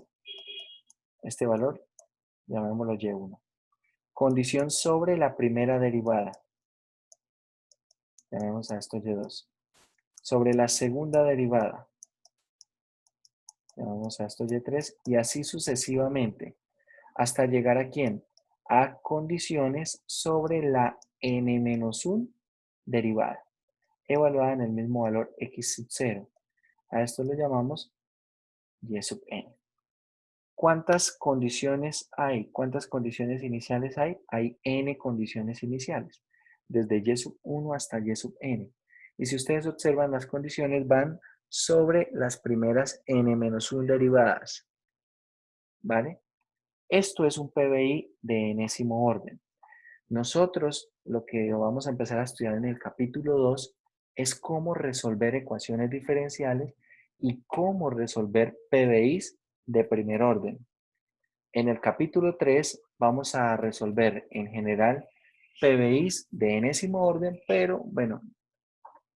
Este valor, llamémoslo y1. Condición sobre la primera derivada. Llamemos a esto y2. Sobre la segunda derivada. Llamamos a esto y3 y así sucesivamente. Hasta llegar a ¿quién? A condiciones sobre la n-1 derivada. Evaluada en el mismo valor x sub 0. A esto lo llamamos y sub n. ¿Cuántas condiciones hay? ¿Cuántas condiciones iniciales hay? Hay n condiciones iniciales. desde y sub 1 hasta y sub n. Y si ustedes observan, las condiciones van sobre las primeras n-1 derivadas. ¿Vale? Esto es un PBI de enésimo orden. Nosotros lo que vamos a empezar a estudiar en el capítulo 2 es cómo resolver ecuaciones diferenciales y cómo resolver PBIs de primer orden. En el capítulo 3 vamos a resolver en general PBIs de enésimo orden, pero bueno,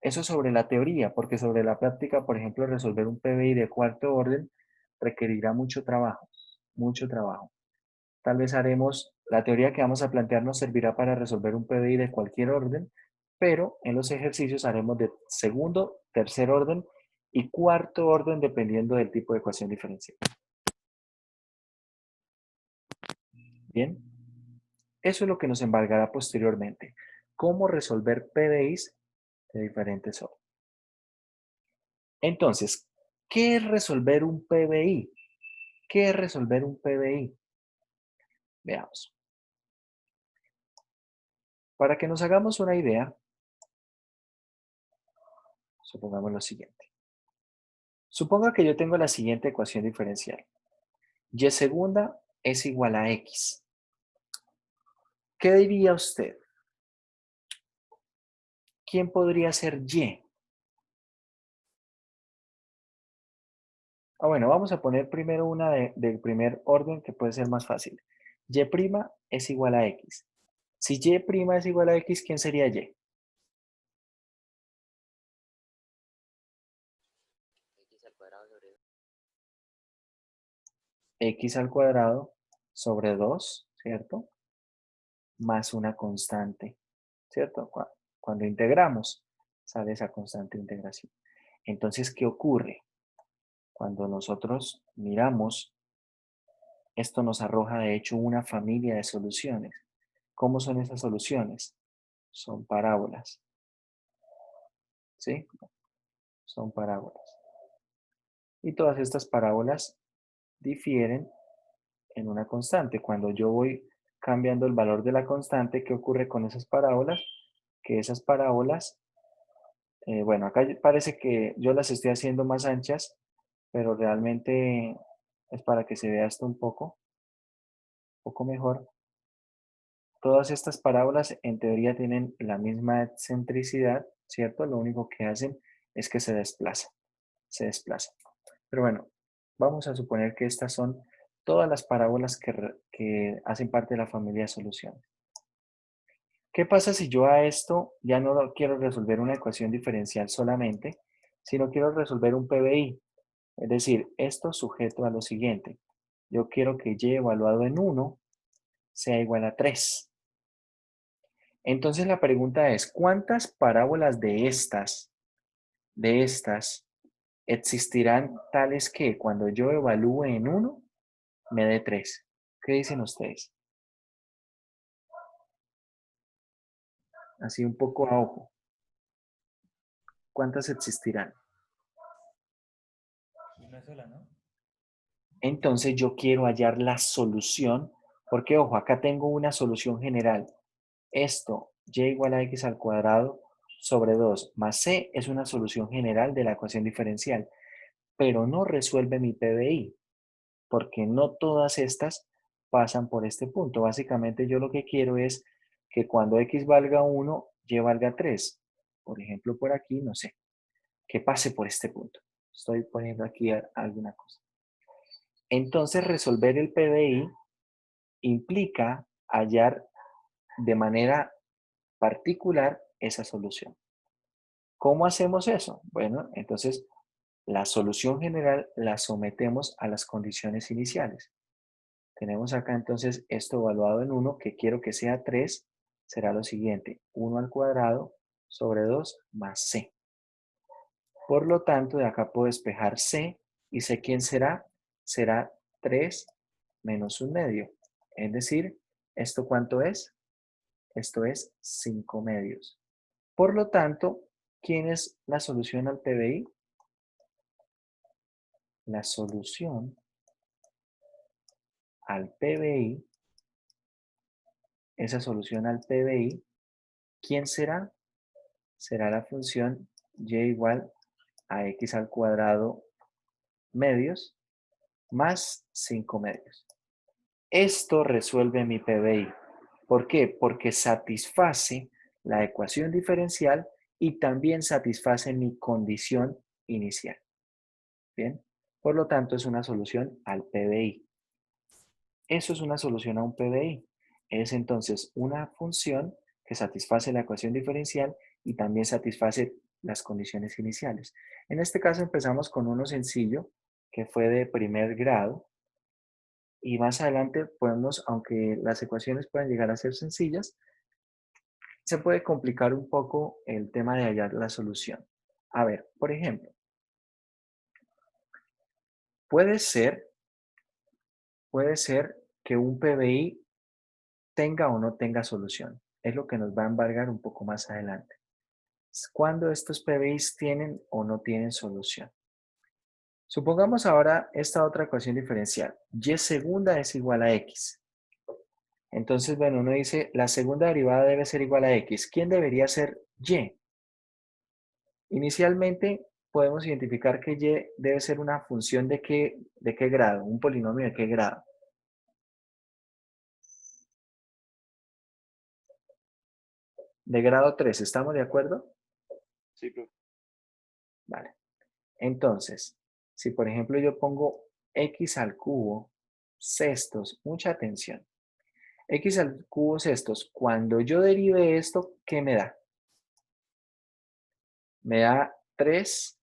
eso sobre la teoría, porque sobre la práctica, por ejemplo, resolver un PBI de cuarto orden requerirá mucho trabajo, mucho trabajo. Tal vez haremos, la teoría que vamos a plantear nos servirá para resolver un PBI de cualquier orden, pero en los ejercicios haremos de segundo, tercer orden y cuarto orden dependiendo del tipo de ecuación diferencial. Bien, eso es lo que nos embargará posteriormente. Cómo resolver PBIs de diferentes órdenes. Entonces, ¿qué es resolver un PBI? ¿Qué es resolver un PBI? Veamos. Para que nos hagamos una idea, supongamos lo siguiente. Suponga que yo tengo la siguiente ecuación diferencial. Y segunda es igual a x. ¿Qué diría usted? ¿Quién podría ser y? Bueno, vamos a poner primero una del primer orden que puede ser más fácil. Y' es igual a x. Si y' es igual a x, ¿quién sería y? X al cuadrado sobre 2, ¿cierto? Más una constante, ¿cierto? Cuando integramos, sale esa constante de integración. Entonces, ¿qué ocurre? Cuando nosotros miramos, esto nos arroja de hecho una familia de soluciones. ¿Cómo son esas soluciones? Son parábolas. ¿Sí? Son parábolas. Y todas estas parábolas difieren en una constante. Cuando yo voy cambiando el valor de la constante, ¿qué ocurre con esas parábolas? Que esas parábolas, bueno, acá parece que yo las estoy haciendo más anchas, pero realmente es para que se vea esto un poco mejor. Todas estas parábolas en teoría tienen la misma excentricidad, ¿cierto? Lo único que hacen es que se desplazan. Pero bueno, vamos a suponer que estas son todas las parábolas que hacen parte de la familia de soluciones. ¿Qué pasa si yo a esto ya no quiero resolver una ecuación diferencial solamente, sino quiero resolver un PBI? Es decir, esto sujeto a lo siguiente. Yo quiero que y evaluado en 1 sea igual a 3. Entonces la pregunta es, ¿cuántas parábolas de estas existirán tales que cuando yo evalúe en 1 me dé 3? ¿Qué dicen ustedes? Así un poco a ojo. ¿Cuántas existirán? Una sola, ¿no? Entonces yo quiero hallar la solución, porque ojo, acá tengo una solución general. Esto, y igual a x al cuadrado sobre 2 más c es una solución general de la ecuación diferencial, pero no resuelve mi PBI, porque no todas estas pasan por este punto. Básicamente yo lo que quiero es que cuando x valga 1, y valga 3. Por ejemplo, por aquí, no sé, que pase por este punto. Estoy poniendo aquí alguna cosa. Entonces, resolver el PBI implica hallar de manera particular esa solución. ¿Cómo hacemos eso? Bueno, entonces la solución general la sometemos a las condiciones iniciales. Tenemos acá entonces esto evaluado en 1, que quiero que sea 3, será lo siguiente, 1 al cuadrado sobre 2 más c. Por lo tanto, de acá puedo despejar c, y c, ¿quién será? Será 3 menos 1 medio. Es decir, ¿esto cuánto es? Esto es 5 medios. Por lo tanto, ¿quién es la solución al PBI? La solución al PBI, esa solución al PBI, ¿quién será? Será la función y igual a x al cuadrado medios más 5 medios. Esto resuelve mi PBI. ¿Por qué? Porque satisface la ecuación diferencial y también satisface mi condición inicial. Bien, por lo tanto es una solución al PBI. Eso es una solución a un PBI. Es entonces una función que satisface la ecuación diferencial y también satisface las condiciones iniciales. En este caso empezamos con uno sencillo que fue de primer grado y más adelante podemos, aunque las ecuaciones puedan llegar a ser sencillas, se puede complicar un poco el tema de hallar la solución. A ver, por ejemplo, puede ser que un PBI tenga o no tenga solución. Es lo que nos va a embargar un poco más adelante. ¿Cuándo estos PBIs tienen o no tienen solución? Supongamos ahora esta otra ecuación diferencial. Y segunda es igual a x. Entonces, bueno, uno dice, la segunda derivada debe ser igual a x. ¿Quién debería ser y? Inicialmente, podemos identificar que y debe ser una función de qué grado, un polinomio de qué grado. De grado 3, ¿estamos de acuerdo? Sí, profe. Vale. Entonces, si por ejemplo yo pongo x al cubo sextos, mucha atención. X al cubo sextos, cuando yo derive esto, ¿qué me da? Me da 3x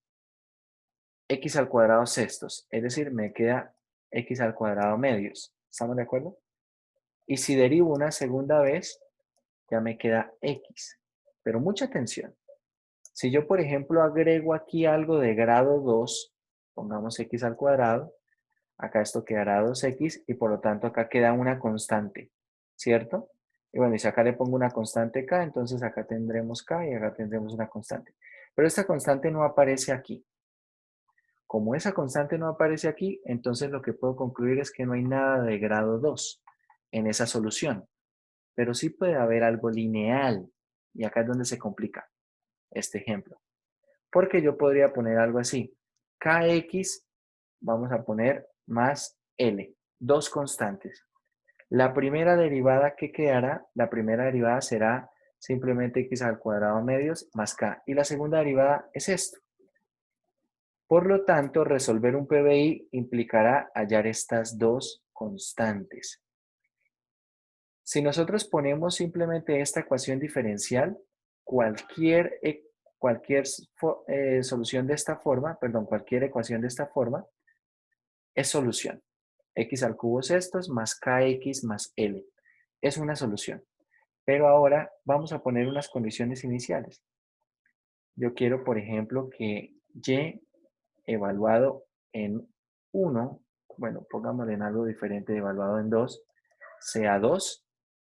al cuadrado sextos, es decir, me queda x al cuadrado medios. ¿Estamos de acuerdo? Y si derivo una segunda vez, ya me queda x. Pero mucha atención. Si yo, por ejemplo, agrego aquí algo de grado 2, pongamos x al cuadrado, acá esto quedará 2x y por lo tanto acá queda una constante, ¿cierto? Y bueno, y si acá le pongo una constante k, entonces acá tendremos k y acá tendremos una constante. Pero esta constante no aparece aquí. Como esa constante no aparece aquí, entonces lo que puedo concluir es que no hay nada de grado 2 en esa solución. Pero sí puede haber algo lineal. Y acá es donde se complica este ejemplo. Porque yo podría poner algo así. Kx, vamos a poner más L. Dos constantes. La primera derivada que quedará, la primera derivada será simplemente x al cuadrado medios más k. Y la segunda derivada es esto. Por lo tanto, resolver un PBI implicará hallar estas dos constantes. Si nosotros ponemos simplemente esta ecuación diferencial, cualquier solución de esta forma, perdón, cualquier ecuación de esta forma, es solución. X al cubo sextos más kx más L. Es una solución. Pero ahora vamos a poner unas condiciones iniciales. Yo quiero, por ejemplo, que y evaluado en 1, bueno, pongámosle en algo diferente, evaluado en 2, sea 2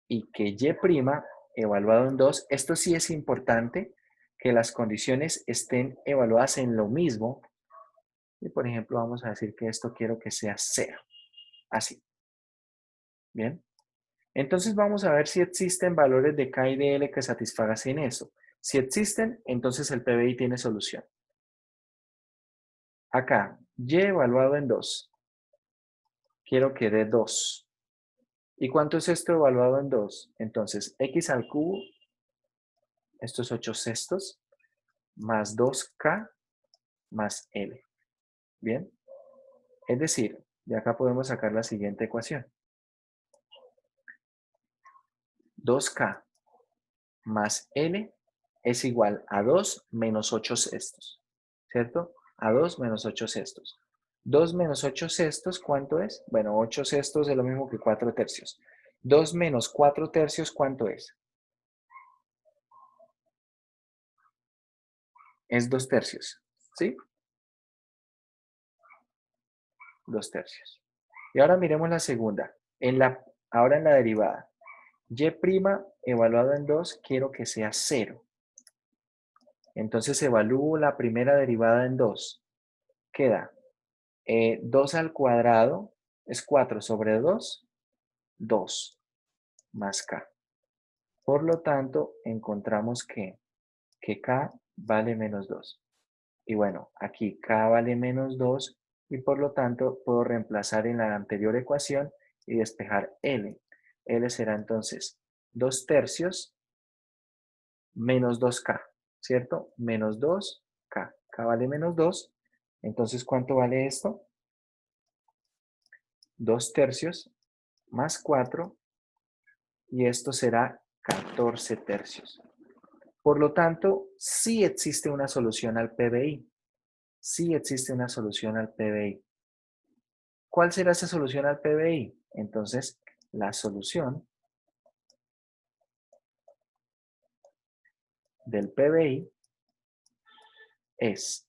y que y' evaluado en 2, esto sí es importante, que las condiciones estén evaluadas en lo mismo. Y por ejemplo, vamos a decir que esto quiero que sea 0. Así. Bien. Entonces vamos a ver si existen valores de K y de L que satisfagan eso. Si existen, entonces el PBI tiene solución. Acá, y evaluado en 2. Quiero que dé 2. ¿Y cuánto es esto evaluado en 2? Entonces, x al cubo, esto es 8 sextos, más 2k más L. ¿Bien? Es decir, de acá podemos sacar la siguiente ecuación. 2k más L es igual a 2 menos 8 sextos. ¿Cierto? A 2 menos 8 sextos. 2 menos 8 sextos, ¿cuánto es? Bueno, 8 sextos es lo mismo que 4 tercios. 2 menos 4 tercios, ¿cuánto es? Es 2 tercios. ¿Sí? 2 tercios. Y ahora miremos la segunda. Ahora en la derivada. Y' evaluado en 2, quiero que sea 0. Entonces evalúo la primera derivada en 2. Queda 2 al cuadrado es 4 sobre 2, 2 más k. Por lo tanto, encontramos que K vale menos 2. Y bueno, aquí K vale menos 2 y por lo tanto puedo reemplazar en la anterior ecuación y despejar L. L será entonces 2 tercios menos 2K, ¿cierto? Menos 2K. K vale menos 2. Entonces, ¿cuánto vale esto? 2 tercios más 4 y esto será 14 tercios. Por lo tanto, sí existe una solución al PBI. Sí existe una solución al PBI. ¿Cuál será esa solución al PBI? Entonces, la solución del PBI es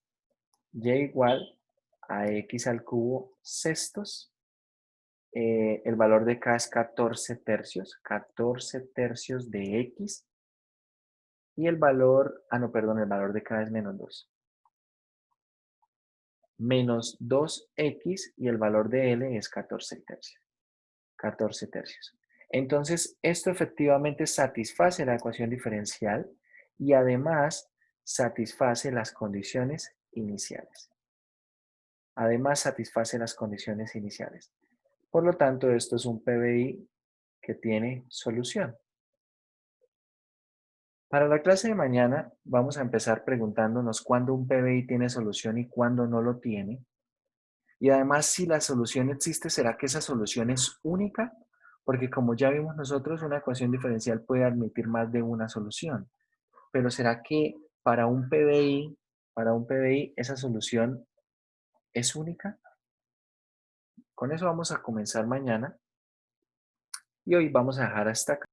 y igual a x al cubo sextos. El valor de k es 14 tercios de x. Y el valor, no, perdón, el valor de k es menos 2. Menos 2x y el valor de L es 14 tercios. 14 tercios. Entonces, esto efectivamente satisface la ecuación diferencial y además satisface las condiciones iniciales. Además, satisface las condiciones iniciales. Por lo tanto, esto es un PBI que tiene solución. Para la clase de mañana vamos a empezar preguntándonos cuándo un PBI tiene solución y cuándo no lo tiene. Y además, si la solución existe, ¿será que esa solución es única? Porque como ya vimos nosotros, una ecuación diferencial puede admitir más de una solución. Pero ¿será que para un PBI esa solución es única? Con eso vamos a comenzar mañana. Y hoy vamos a dejar hasta acá.